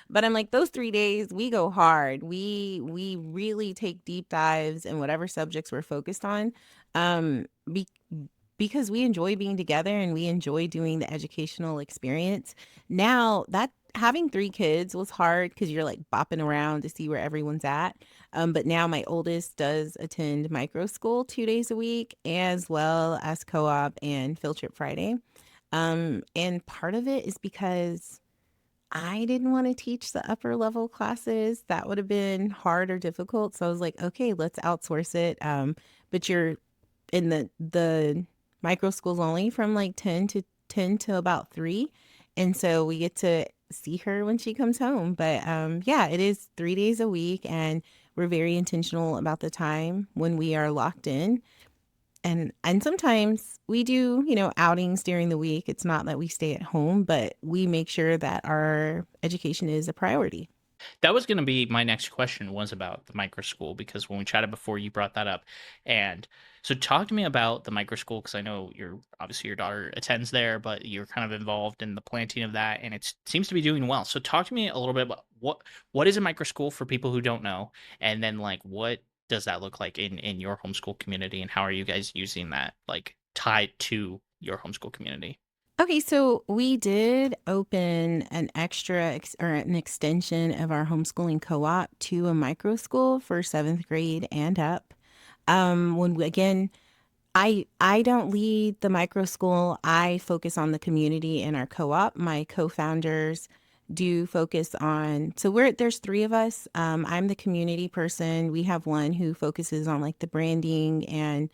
But I'm like, those 3 days, we go hard. We really take deep dives in whatever subjects we're focused on. Um, be, because we enjoy being together and we enjoy doing the educational experience. Now that having 3 kids was hard because you're like bopping around to see where everyone's at. But now my oldest does attend micro school 2 days a week, as well as co-op and field trip Friday. And part of it is because I didn't want to teach the upper level classes. That would have been hard or difficult. So I was like, okay, let's outsource it. But you're in the micro schools only from like 10 to about 3. And so we get to see her when she comes home. But yeah, it is 3 days a week and we're very intentional about the time when we are locked in. And sometimes we do, outings during the week. It's not that we stay at home, but we make sure that our education is a priority. That was going to be my next question was about the micro school because when we chatted before you brought that up. And so talk to me about the micro school because I know obviously your daughter attends there, but you're kind of involved in the planting of that and it seems to be doing well. So talk to me a little bit about what is a micro school for people who don't know and then like what does that look like in your homeschool community and how are you guys using that like tied to your homeschool community? Okay, so we did open an or an extension of our homeschooling co-op to a micro school for 7th grade and up. Again, I don't lead the micro school. I focus on the community in our co-op. My co-founders do focus on, so there's 3 of us. I'm the community person. We have one who focuses on like the branding and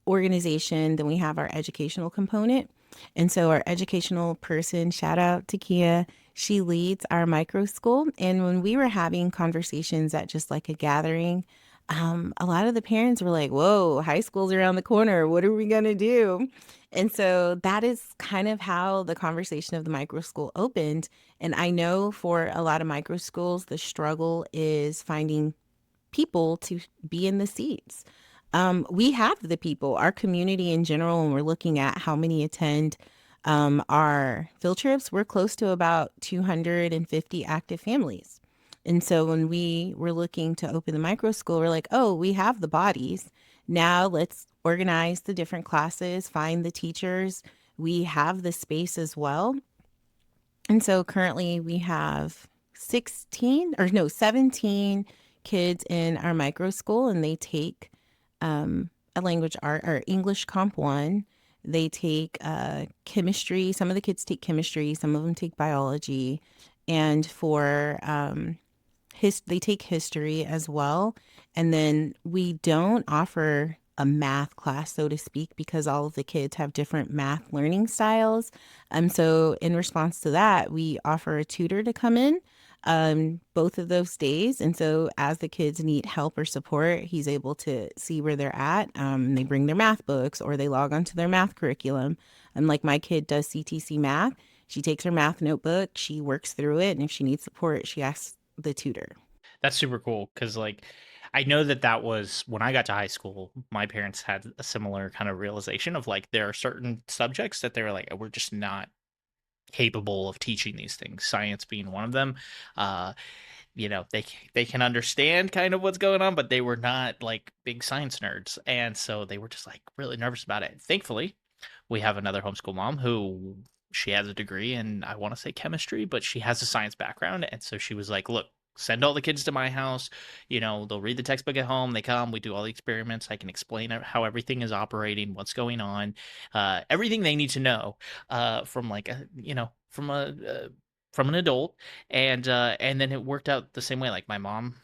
organization. Then we have our educational component. And so our educational person, shout out to Kia, she leads our micro school. And when we were having conversations at just like a gathering, a lot of the parents were like, whoa, high school's around the corner. What are we going to do? And so that is kind of how the conversation of the micro school opened. And I know for a lot of micro schools, the struggle is finding people to be in the seats. We have the people, our community in general, when we're looking at how many attend our field trips, we're close to about 250 active families. And so when we were looking to open the micro school, we're like, oh, we have the bodies. Now let's organize the different classes, find the teachers. We have the space as well. And so currently we have 17 kids in our micro school, and they take a language art or English Comp 1. They take chemistry. Some of the kids take chemistry, some of them take biology. And for they take history as well. And then we don't offer a math class, so to speak, because all of the kids have different math learning styles. So in response to that, we offer a tutor to come in both of those days. And so as the kids need help or support, he's able to see where they're at. They bring their math books or they log onto their math curriculum. And like my kid does CTC math. She takes her math notebook, she works through it, and if she needs support, she asks the tutor. That's super cool because, like, I know that that was when I got to high school. My parents had a similar kind of realization of like there are certain subjects that they were like, we're just not capable of teaching these things. Science being one of them. Uh, they can understand kind of what's going on, but they were not like big science nerds, and so they were just like really nervous about it. Thankfully, we have another homeschool mom who she has a degree in, I want to say chemistry, but she has a science background. And so she was like, look, send all the kids to my house. They'll read the textbook at home. They come, we do all the experiments. I can explain how everything is operating, what's going on, everything they need to know from like, from an adult. And then it worked out the same way. Like my mom,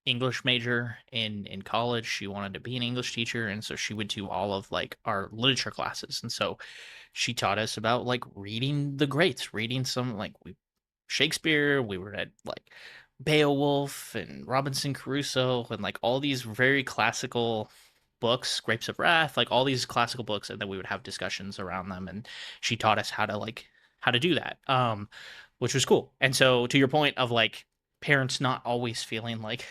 English major in college. She wanted to be an English teacher, and so she went to all of like our literature classes. And so she taught us about like reading the greats, reading some like Shakespeare. We were at like Beowulf and Robinson Crusoe and like all these very classical books, Grapes of Wrath, like all these classical books, and then we would have discussions around them. And she taught us how to do that, which was cool. And so to your point of like parents not always feeling like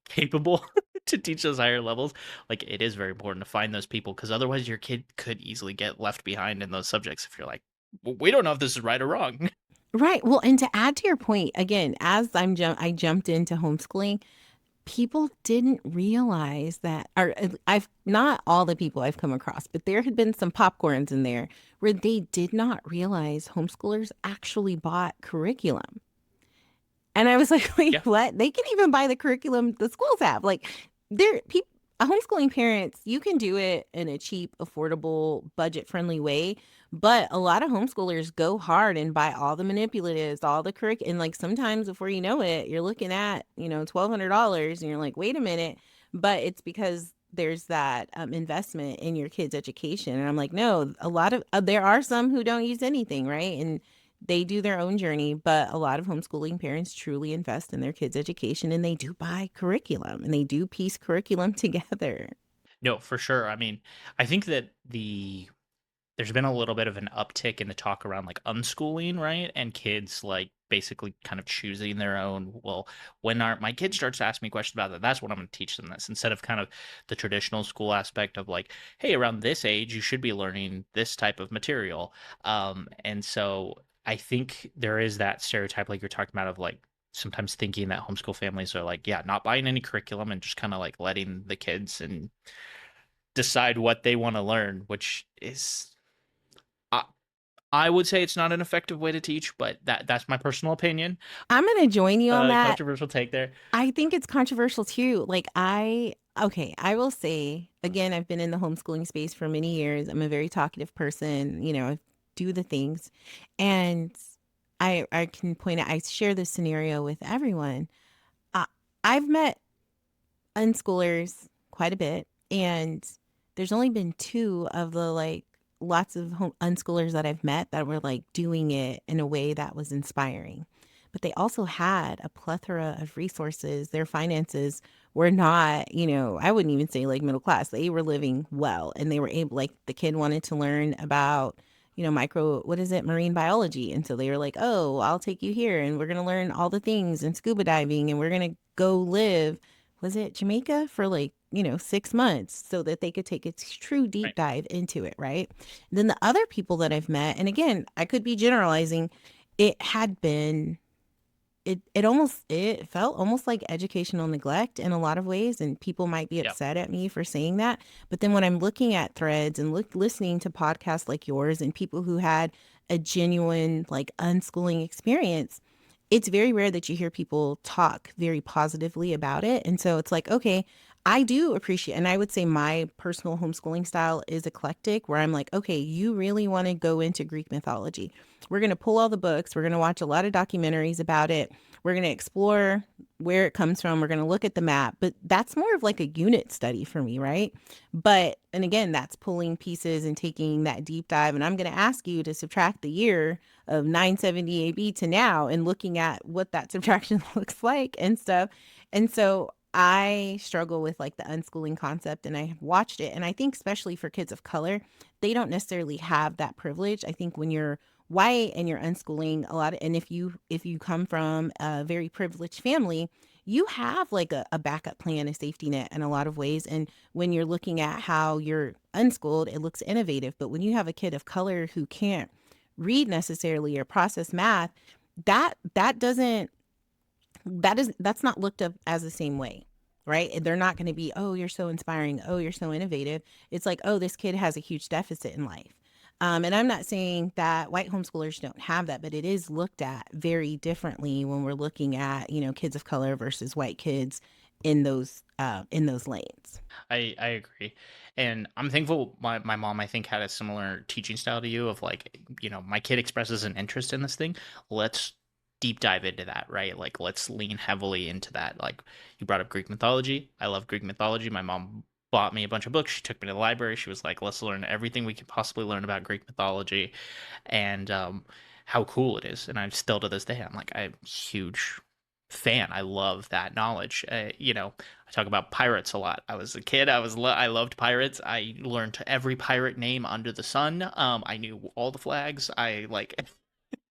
capable to teach those higher levels, like it is very important to find those people because otherwise your kid could easily get left behind in those subjects if you're like, we don't know if this is right or wrong. Right. Well, and to add to your point, again, as I jumped into homeschooling, people didn't realize that, or I've not all the people I've come across, but there had been some popcorns in there where they did not realize homeschoolers actually bought curriculum. And I was like, wait, Yeah. what? They can even buy the curriculum the schools have. Like, there, people, homeschooling parents, you can do it in a cheap, affordable, budget-friendly way. But a lot of homeschoolers go hard and buy all the manipulatives, all the and like sometimes before you know it, you're looking at, $1,200 and you're like, wait a minute. But it's because there's that investment in your kid's education. And I'm like, no, a lot of, there are some who don't use anything, right? And they do their own journey, but a lot of homeschooling parents truly invest in their kids' education and they do buy curriculum and they do piece curriculum together. No, for sure. I mean, I think that there's been a little bit of an uptick in the talk around like unschooling, right? And kids like basically kind of choosing their own. Well, when my kid starts to ask me questions about that, that's what I'm going to teach them this instead of kind of the traditional school aspect of like, hey, around this age, you should be learning this type of material. And so I think there is that stereotype, like you're talking about, of like sometimes thinking that homeschool families are like, yeah, not buying any curriculum and just kind of like letting the kids and decide what they want to learn, which is I, I would say it's not an effective way to teach, but that's my personal opinion. I'm going to join you on that. Controversial take there. I think it's controversial too. Okay, I will say again, I've been in the homeschooling space for many years. I'm a very talkative person, I do the things. And I can point out, I share this scenario with everyone. I, I've met unschoolers quite a bit, and there's only been two of the like lots of unschoolers that I've met that were like doing it in a way that was inspiring. But they also had a plethora of resources. Their finances were not, I wouldn't even say like middle class. They were living well and they were able, like the kid wanted to learn about, what is it, marine biology. And so they were like, oh, I'll take you here and we're going to learn all the things and scuba diving and we're going to go live, was it Jamaica for like, 6 months so that they could take a true deep Right. dive into it. Right. And then the other people that I've met, and again, I could be generalizing, it had been it felt almost like educational neglect in a lot of ways, and people might be Yeah. upset at me for saying that. But then when I'm looking at threads and listening to podcasts like yours and people who had a genuine like unschooling experience, it's very rare that you hear people talk very positively about it. And so it's like, okay, I do appreciate, and I would say my personal homeschooling style is eclectic, where I'm like, okay, you really want to go into Greek mythology. We're going to pull all the books. We're going to watch a lot of documentaries about it. We're going to explore where it comes from. We're going to look at the map. But that's more of like a unit study for me, right? But, and again, that's pulling pieces and taking that deep dive. And I'm going to ask you to subtract the year of 970 AB to now and looking at what that subtraction looks like and stuff. And so I struggle with like the unschooling concept and I have watched it. And I think, especially for kids of color, they don't necessarily have that privilege. I think when you're white and you're unschooling a lot of, and if you come from a very privileged family, you have like a backup plan, a safety net in a lot of ways. And when you're looking at how you're unschooled, it looks innovative. But when you have a kid of color who can't read necessarily or process math, that doesn't that's not looked up as the same way, right? They're not going to be, oh, you're so inspiring, oh, you're so innovative. It's like, oh, this kid has a huge deficit in life. And I'm not saying that white homeschoolers don't have that, but it is looked at very differently when we're looking at, kids of color versus white kids in those lanes. I agree. And I'm thankful my mom, I think, had a similar teaching style to you of like, my kid expresses an interest in this thing. Let's deep dive into that, right? Like, let's lean heavily into that. Like, you brought up Greek mythology. I love Greek mythology. My mom bought me a bunch of books. She took me to the library. She was like, let's learn everything we could possibly learn about Greek mythology and how cool it is. And I'm still to this day, I'm like, I'm a huge fan. I love that knowledge. I talk about pirates a lot. I was a kid. I loved pirates. I learned every pirate name under the sun. I knew all the flags. I like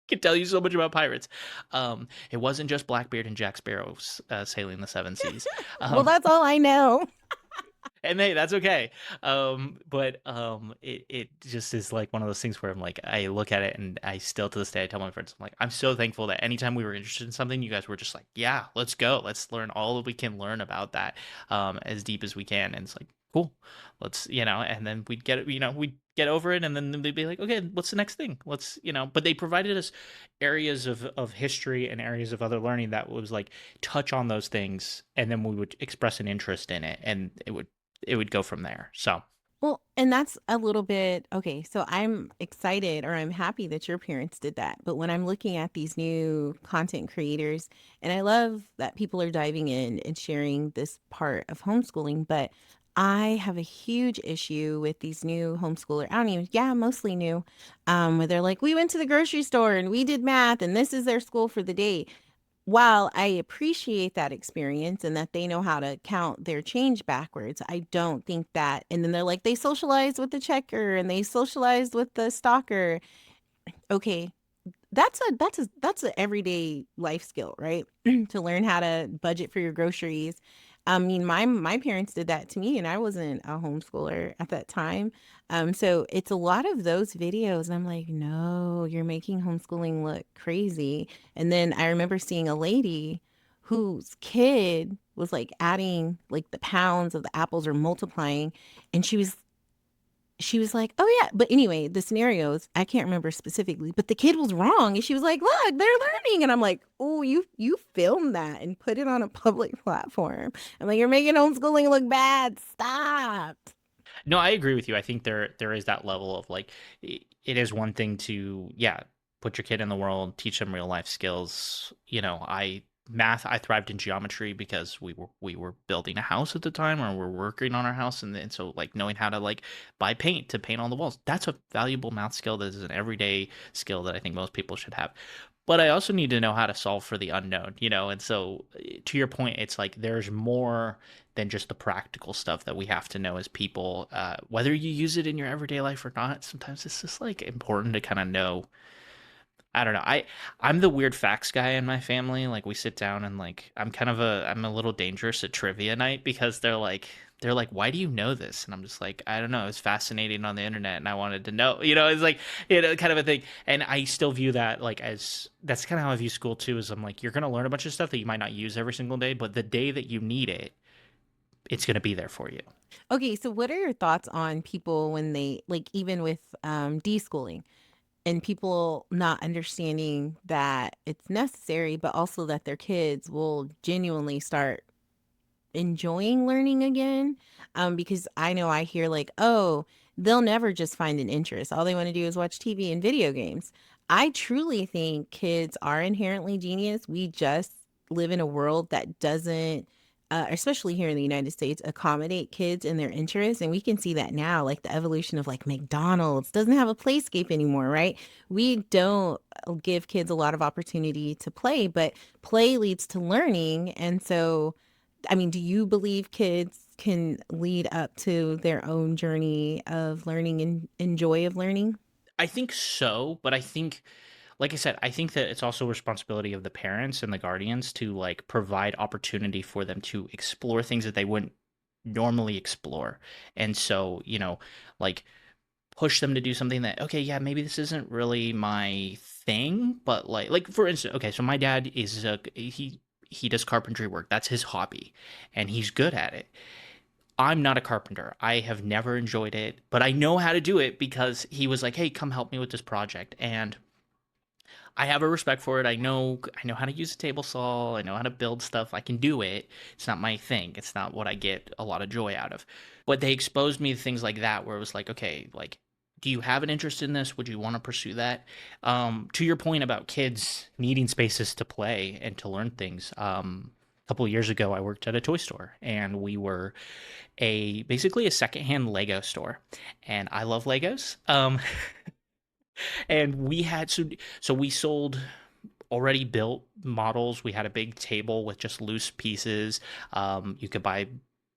can tell you so much about pirates. It wasn't just Blackbeard and Jack Sparrow sailing the seven seas. Well, Um, that's all I know. and hey, that's okay. But it just is like one of those things where I'm like, I look at it and I still to this day I tell my friends, I'm like, I'm so thankful that anytime we were interested in something, you guys were just like, yeah, let's go, let's learn all that we can learn about that, as deep as we can. And it's like, cool, let's, and then we'd get over it, and then they'd be like, okay, what's the next thing? Let's, but they provided us areas of history and areas of other learning that was like touch on those things, and then we would express an interest in it, and it would go from there. So Well, and that's a little bit okay. So I'm excited or I'm happy that your parents did that. But when I'm looking at these new content creators, and I love that people are diving in and sharing this part of homeschooling, but I have a huge issue with these new homeschooler. I don't even, yeah, mostly new, where they're like, we went to the grocery store and we did math, and this is their school for the day. While I appreciate that experience and that they know how to count their change backwards, I don't think that. And then they're like, they socialized with the checker and they socialized with the stalker. Okay, that's a everyday life skill, right? To learn how to budget for your groceries. I mean, my parents did that to me, and I wasn't a homeschooler at that time. So it's a lot of those videos. I'm like, no, you're making homeschooling look crazy. And then I remember seeing a lady whose kid was like adding like the pounds of the apples or multiplying, and she was like, "Oh yeah." But anyway, the scenarios, I can't remember specifically, but the kid was wrong. And she was like, "Look, they're learning." And I'm like, "Oh, you filmed that and put it on a public platform." I'm like, "You're making homeschooling look bad. Stop." no, I agree with you. I think there is that level of like, it is one thing to, yeah, put your kid in the world, teach them real life skills. I thrived in geometry because we were building a house at the time, or we're working on our house, and so like knowing how to like buy paint to paint on the walls, that's a valuable math skill that is an everyday skill that I think most people should have. But I also need to know how to solve for the unknown, and so to your point, it's like there's more than just the practical stuff that we have to know as people, whether you use it in your everyday life or not. Sometimes it's just like important to kind of know. I don't know. I'm the weird facts guy in my family. Like, we sit down and like I'm a little dangerous at trivia night because they're like, why do you know this? And I'm just like, I don't know. It's fascinating on the internet and I wanted to know. It's like, kind of a thing. And I still view that like as that's kind of how I view school too. Is I'm like, you're gonna learn a bunch of stuff that you might not use every single day, but the day that you need it, it's gonna be there for you. Okay, so what are your thoughts on people when they like even with deschooling and people not understanding that it's necessary, but also that their kids will genuinely start enjoying learning again, because I know I hear like, "Oh, they'll never just find an interest. All they wanna do is watch TV and video games." I truly think kids are inherently genius. We just live in a world that doesn't, especially here in the United States, accommodate kids and their interests, and we can see that now, like, the evolution of, like, McDonald's doesn't have a playscape anymore, right? We don't, give kids a lot of opportunity to play, but play leads to learning, and so I mean, do you believe kids can lead up to their own journey of learning and joy of learning? I think so, but I think, like I said, I think that it's also a responsibility of the parents and the guardians to like provide opportunity for them to explore things that they wouldn't normally explore. And so, like push them to do something that, okay, yeah, maybe this isn't really my thing, but like for instance, okay, so my dad is he does carpentry work. That's his hobby, and he's good at it. I'm not a carpenter. I have never enjoyed it, but I know how to do it because he was like, "Hey, come help me with this project." And I have a respect for it. I know how to use a table saw. I know how to build stuff. I can do it. It's not my thing. It's not what I get a lot of joy out of. But they exposed me to things like that where it was like, okay, like, do you have an interest in this? Would you want to pursue that? To your point about kids needing spaces to play and to learn things, a couple of years ago I worked at a toy store, and we were a basically a secondhand Lego store, and I love Legos. And we had so we sold already built models. We had a big table with just loose pieces. You could buy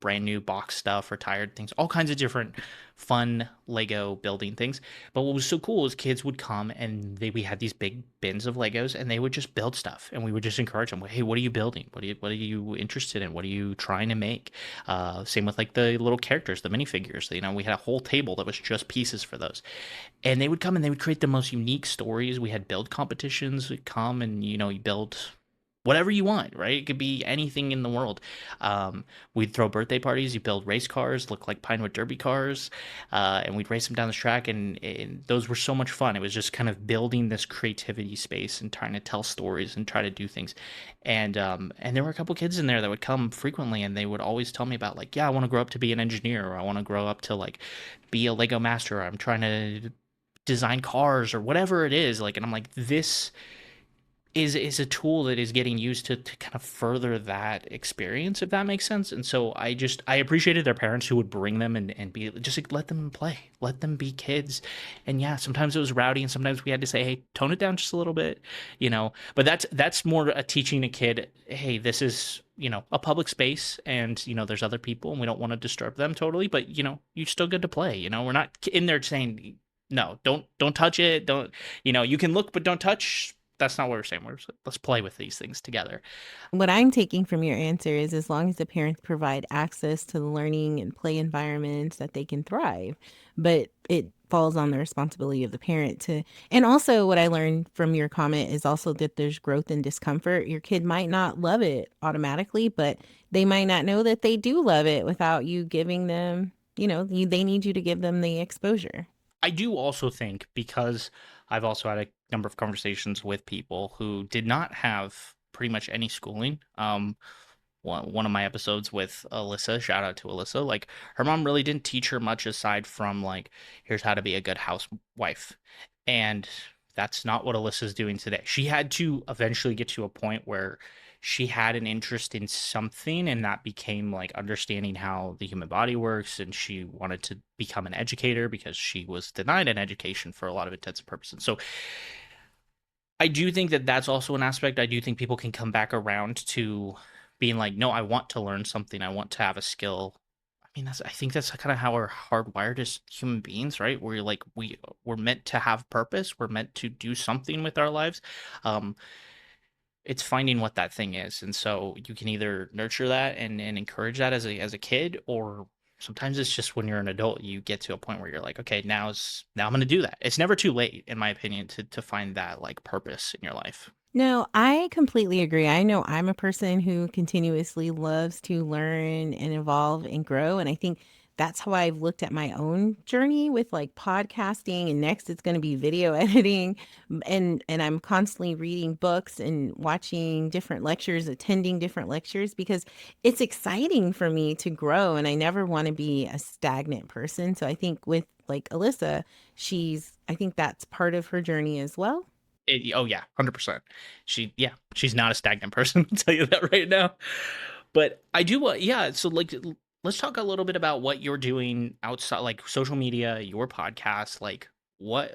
brand new box stuff, retired things, all kinds of different fun Lego building things. But what was so cool is kids would come and we had these big bins of Legos, and they would just build stuff, and we would just encourage them. Hey, what are you building? What are you interested in? What are you trying to make? Same with like the little characters, the minifigures. We had a whole table that was just pieces for those, and they would come and they would create the most unique stories. We had build competitions. We'd come and you build whatever you want, right? It could be anything in the world. We'd throw birthday parties. You build race cars, look like Pinewood Derby cars, and we'd race them down the track. And those were so much fun. It was just kind of building this creativity space and trying to tell stories and try to do things. And there were a couple kids in there that would come frequently, and they would always tell me about like, yeah, I want to grow up to be an engineer, or I want to grow up to like be a Lego master. Or I'm trying to design cars or whatever it is. Like, and I'm like, this is a tool that is getting used to kind of further that experience, if that makes sense. And so I appreciated their parents who would bring them and be just like, let them play, let them be kids. And yeah, sometimes it was rowdy, and sometimes we had to say, hey, tone it down just a little bit. But that's more a teaching a kid, hey, this is a public space, and there's other people, and we don't want to disturb them totally, but you still good to play. We're not in there saying, no, don't touch it, don't, you can look but don't touch. That's not what we're saying. Let's play with these things together. What I'm taking from your answer is as long as the parents provide access to the learning and play environments that they can thrive, but it falls on the responsibility of the parent to and also what I learned from your comment is also that there's growth and discomfort. Your kid might not love it automatically, but they might not know that they do love it without you giving them, they need you to give them the exposure. I do also think, because I've also had a number of conversations with people who did not have pretty much any schooling. One of my episodes with Alyssa, shout out to Alyssa, like her mom really didn't teach her much aside from like, here's how to be a good housewife. And that's not what Alyssa's doing today. She had to eventually get to a point where she had an interest in something, and that became like understanding how the human body works, and she wanted to become an educator because she was denied an education for a lot of intents and purposes. So I do think that that's also an aspect. I do think people can come back around to being like, no, I want to learn something. I want to have a skill. I think that's kind of how we're hardwired as human beings, right? We're like, we're meant to have purpose. We're meant to do something with our lives. Um, it's finding what that thing is. And so you can either nurture that and encourage that as a kid, or sometimes it's just when you're an adult, you get to a point where you're like, okay, now I'm going to do that. It's never too late, in my opinion, to find that like purpose in your life. No, I completely agree. I know I'm a person who continuously loves to learn and evolve and grow. And I think that's how I've looked at my own journey with like podcasting, and next it's going to be video editing. And I'm constantly reading books and watching different lectures, attending different lectures, because it's exciting for me to grow, and I never want to be a stagnant person. So I think with like Alyssa, I think that's part of her journey as well. Oh yeah, 100%. She's not a stagnant person. I'll tell you that right now. But I do want, yeah. So like, let's talk a little bit about what you're doing outside, like social media, your podcast. Like,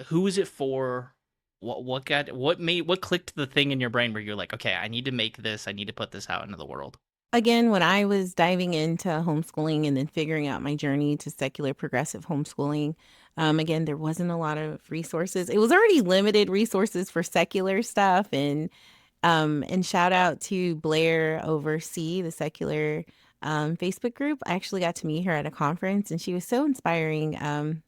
who is it for? What clicked the thing in your brain where you're like, okay, I need to make this. I need to put this out into the world. Again, when I was diving into homeschooling and then figuring out my journey to secular progressive homeschooling, again, there wasn't a lot of resources. It was already limited resources for secular stuff, and shout out to Blair over the secular Facebook group. I actually got to meet her at a conference, and she was so inspiring.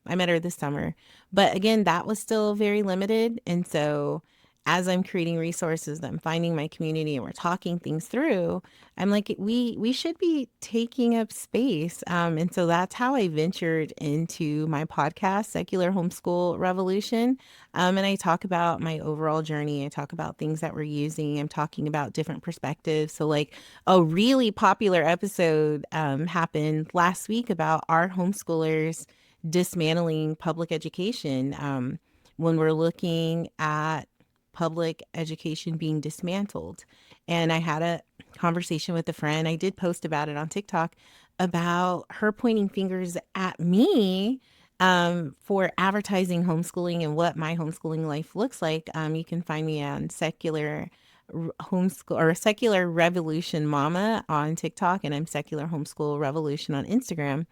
I met her this summer, but again, that was still very limited. And so, as I'm creating resources, I'm finding my community, and we're talking things through. I'm like, we should be taking up space. And so that's how I ventured into my podcast, Secular Homeschool Revolution. And I talk about my overall journey. I talk about things that we're using. I'm talking about different perspectives. So, like, a really popular episode happened last week about our homeschoolers dismantling public education. When we're looking at public education being dismantled. And I had a conversation with a friend. I did post about it on TikTok about her pointing fingers at me for advertising homeschooling and what my homeschooling life looks like. You can find me on Homeschool or Secular Revolution Mama on TikTok, and I'm Secular Homeschool Revolution on Instagram.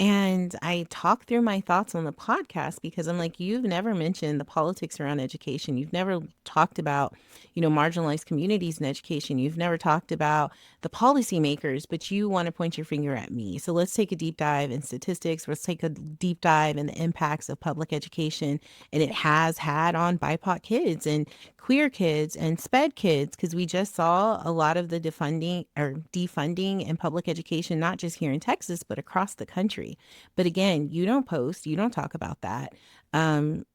And I talk through my thoughts on the podcast because I'm like, you've never mentioned the politics around education. You've never talked about, marginalized communities in education. You've never talked about the policymakers, but you want to point your finger at me. So let's take a deep dive in statistics. Let's take a deep dive in the impacts of public education and it has had on BIPOC kids and queer kids and SPED kids, because we just saw a lot of the defunding in public education, not just here in Texas, but across the country. But again, you don't post, you don't talk about that.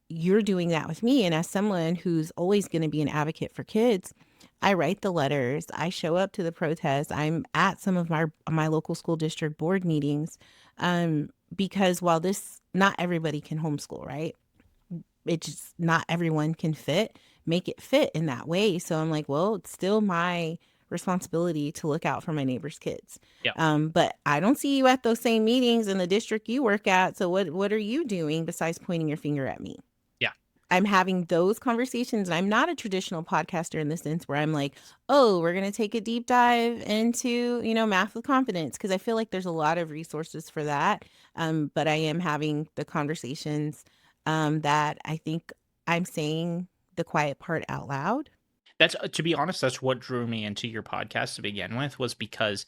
You're doing that with me. And as someone who's always going to be an advocate for kids, I write the letters, I show up to the protests, I'm at some of my local school district board meetings, because while not everybody can homeschool, right? It's just not everyone can make it fit in that way. So I'm like, well, it's still my responsibility to look out for my neighbors' kids. Yeah. But I don't see you at those same meetings in the district you work at. So what are you doing besides pointing your finger at me? Yeah. I'm having those conversations. And I'm not a traditional podcaster in the sense where I'm like, oh, we're going to take a deep dive into, math with confidence, because I feel like there's a lot of resources for that. But I am having the conversations that I think I'm saying the quiet part out loud. That's to be honest, that's what drew me into your podcast to begin with, was because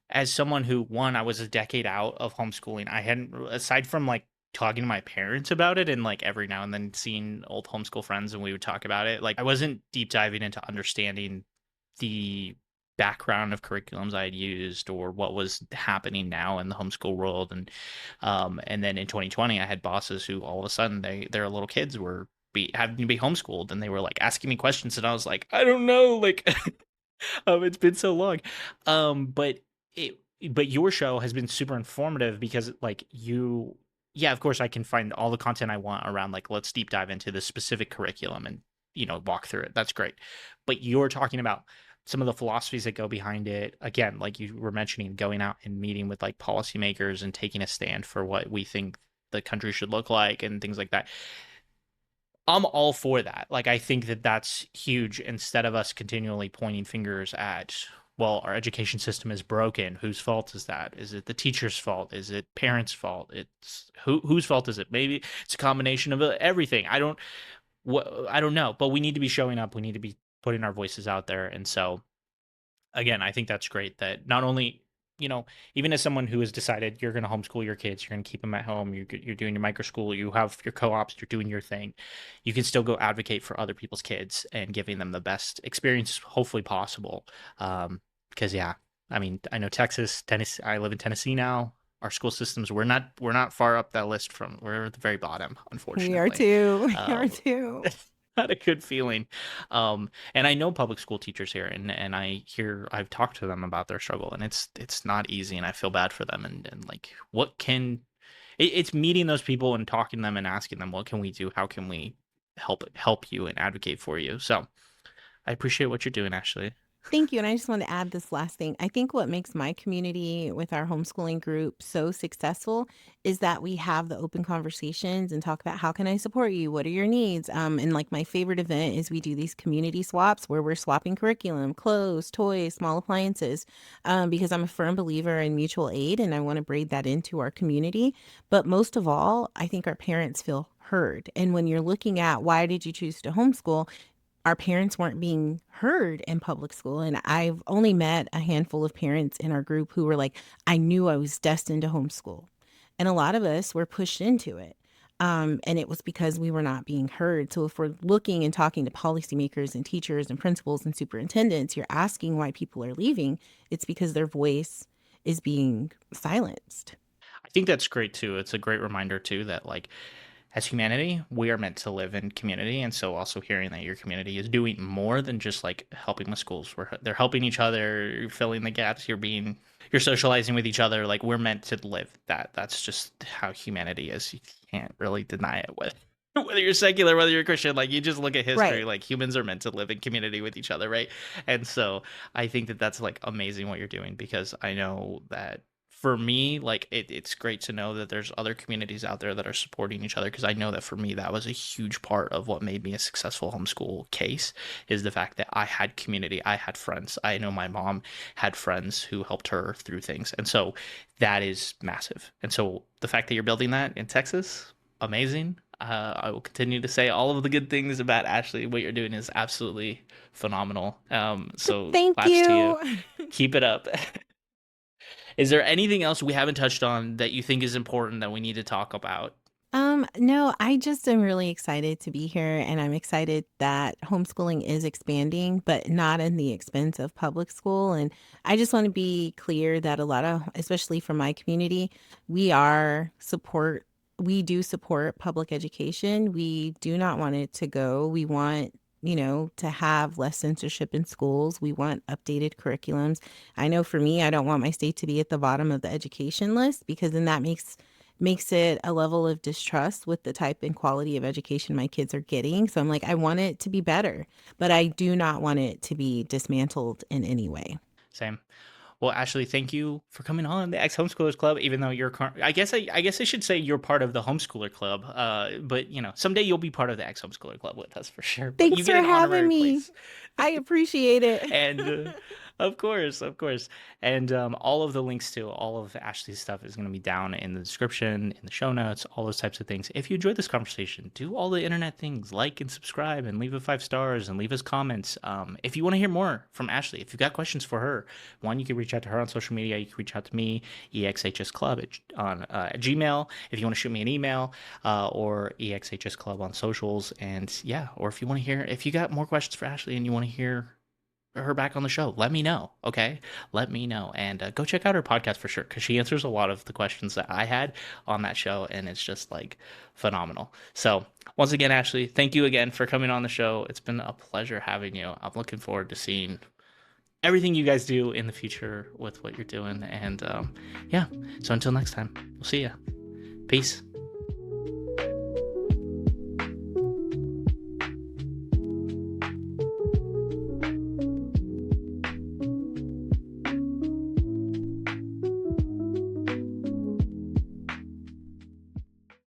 as someone who, one, I was a decade out of homeschooling. I hadn't, aside from like talking to my parents about it and like every now and then seeing old homeschool friends and we would talk about it, like I wasn't deep diving into understanding the background of curriculums I had used or what was happening now in the homeschool world. And then in 2020, I had bosses who all of a sudden their little kids were having to be homeschooled, and they were like asking me questions, and I was like, I don't know, like it's been so long. But it but your show has been super informative because like yeah, of course I can find all the content I want around like let's deep dive into the specific curriculum and walk through it. That's great. But you're talking about some of the philosophies that go behind it. Again, like you were mentioning, going out and meeting with like policymakers and taking a stand for what we think the country should look like and things like that. I'm all for that. Like, I think that that's huge. Instead of us continually pointing fingers at, well, our education system is broken. Whose fault is that? Is it the teacher's fault? Is it parents' fault? It's whose fault is it? Maybe it's a combination of everything. I don't know. But we need to be showing up. We need to be putting our voices out there. And so, again, I think that's great that not only, even as someone who has decided you're going to homeschool your kids, you're going to keep them at home, you're doing your micro school, you have your co-ops, you're doing your thing, you can still go advocate for other people's kids and giving them the best experience hopefully possible. Because yeah, I mean, I know Texas, Tennessee, I live in Tennessee now. our school systems, we're not far up that list from, we're at the very bottom, We are unfortunately. too. We are Um, too. not a good feeling. And I know public school teachers here, and I've talked to them about their struggle, and it's not easy, and I feel bad for them. And like, it's meeting those people and talking to them and asking them, what can we do? How can we help you and advocate for you? So I appreciate what you're doing, Ashley. Thank you. And I just want to add this last thing. I think what makes my community with our homeschooling group so successful is that we have the open conversations and talk about how can I support you? What are your needs? And like my favorite event is we do these community swaps where we're swapping curriculum, clothes, toys, small appliances, because I'm a firm believer in mutual aid and I want to braid that into our community. But most of all, I think our parents feel heard. And when you're looking at why did you choose to homeschool, our parents weren't being heard in public school. And I've only met a handful of parents in our group who were like, I knew I was destined to homeschool. And a lot of us were pushed into it. And it was because we were not being heard. So if we're looking and talking to policymakers and teachers and principals and superintendents, you're asking why people are leaving, it's because their voice is being silenced. I think that's great too. It's a great reminder too that like, as humanity, we are meant to live in community, and so also hearing that your community is doing more than just like helping the schools, where they're helping each other, you're filling the gaps, you're socializing with each other. Like, we're meant to live that. That's just how humanity is. You can't really deny it with whether you're secular, whether you're Christian. Like, you just look at history. Right. Like, humans are meant to live in community with each other, right? And so I think that that's like amazing what you're doing, because I know that for me, like, it's great to know that there's other communities out there that are supporting each other, because I know that for me that was a huge part of what made me a successful homeschool case, is the fact that I had community, I had friends. I know my mom had friends who helped her through things, and so that is massive. And so the fact that you're building that in Texas, amazing. I will continue to say all of the good things about Ashley. What you're doing is absolutely phenomenal. So Thank claps to you. you. Keep it up. Is there anything else we haven't touched on that you think is important that we need to talk about? No, I just am really excited to be here and I'm excited that homeschooling is expanding, but not in the expense of public school. And I just want to be clear that a lot of, especially from my community, we are support, we do support public education. We do not want it to go. We want, to have less censorship in schools. We want updated curriculums. I know for me, I don't want my state to be at the bottom of the education list because then that makes it a level of distrust with the type and quality of education my kids are getting. So I'm like, I want it to be better, but I do not want it to be dismantled in any way. Same. Well, Ashley, thank you for coming on the Ex-Homeschoolers Club. Even though I guess I should say you're part of the Homeschooler Club. But someday you'll be part of the Ex-Homeschooler Club with us for sure. But you Thanks for get an having honorary me. place. I appreciate it. And of course, of course. And all of the links to all of Ashley's stuff is going to be down in the description, in the show notes, all those types of things. If you enjoyed this conversation, do all the internet things, like and subscribe and leave it 5 stars and leave us comments. If you want to hear more from Ashley, if you've got questions for her, one, you can reach out to her on social media. You can reach out to me, EXHSClub at Gmail. If you want to shoot me an email, or EXHSClub on socials. And yeah, or if you got more questions for Ashley and you want to hear her back on the show, let me know. Okay, let me know. And go check out her podcast for sure, because she answers a lot of the questions that I had on that show, and it's just like phenomenal. So once again, Ashley, thank you again for coming on the show. It's been a pleasure having you. I'm looking forward to seeing everything you guys do in the future with what you're doing. And yeah, so until next time, we'll see ya. Peace.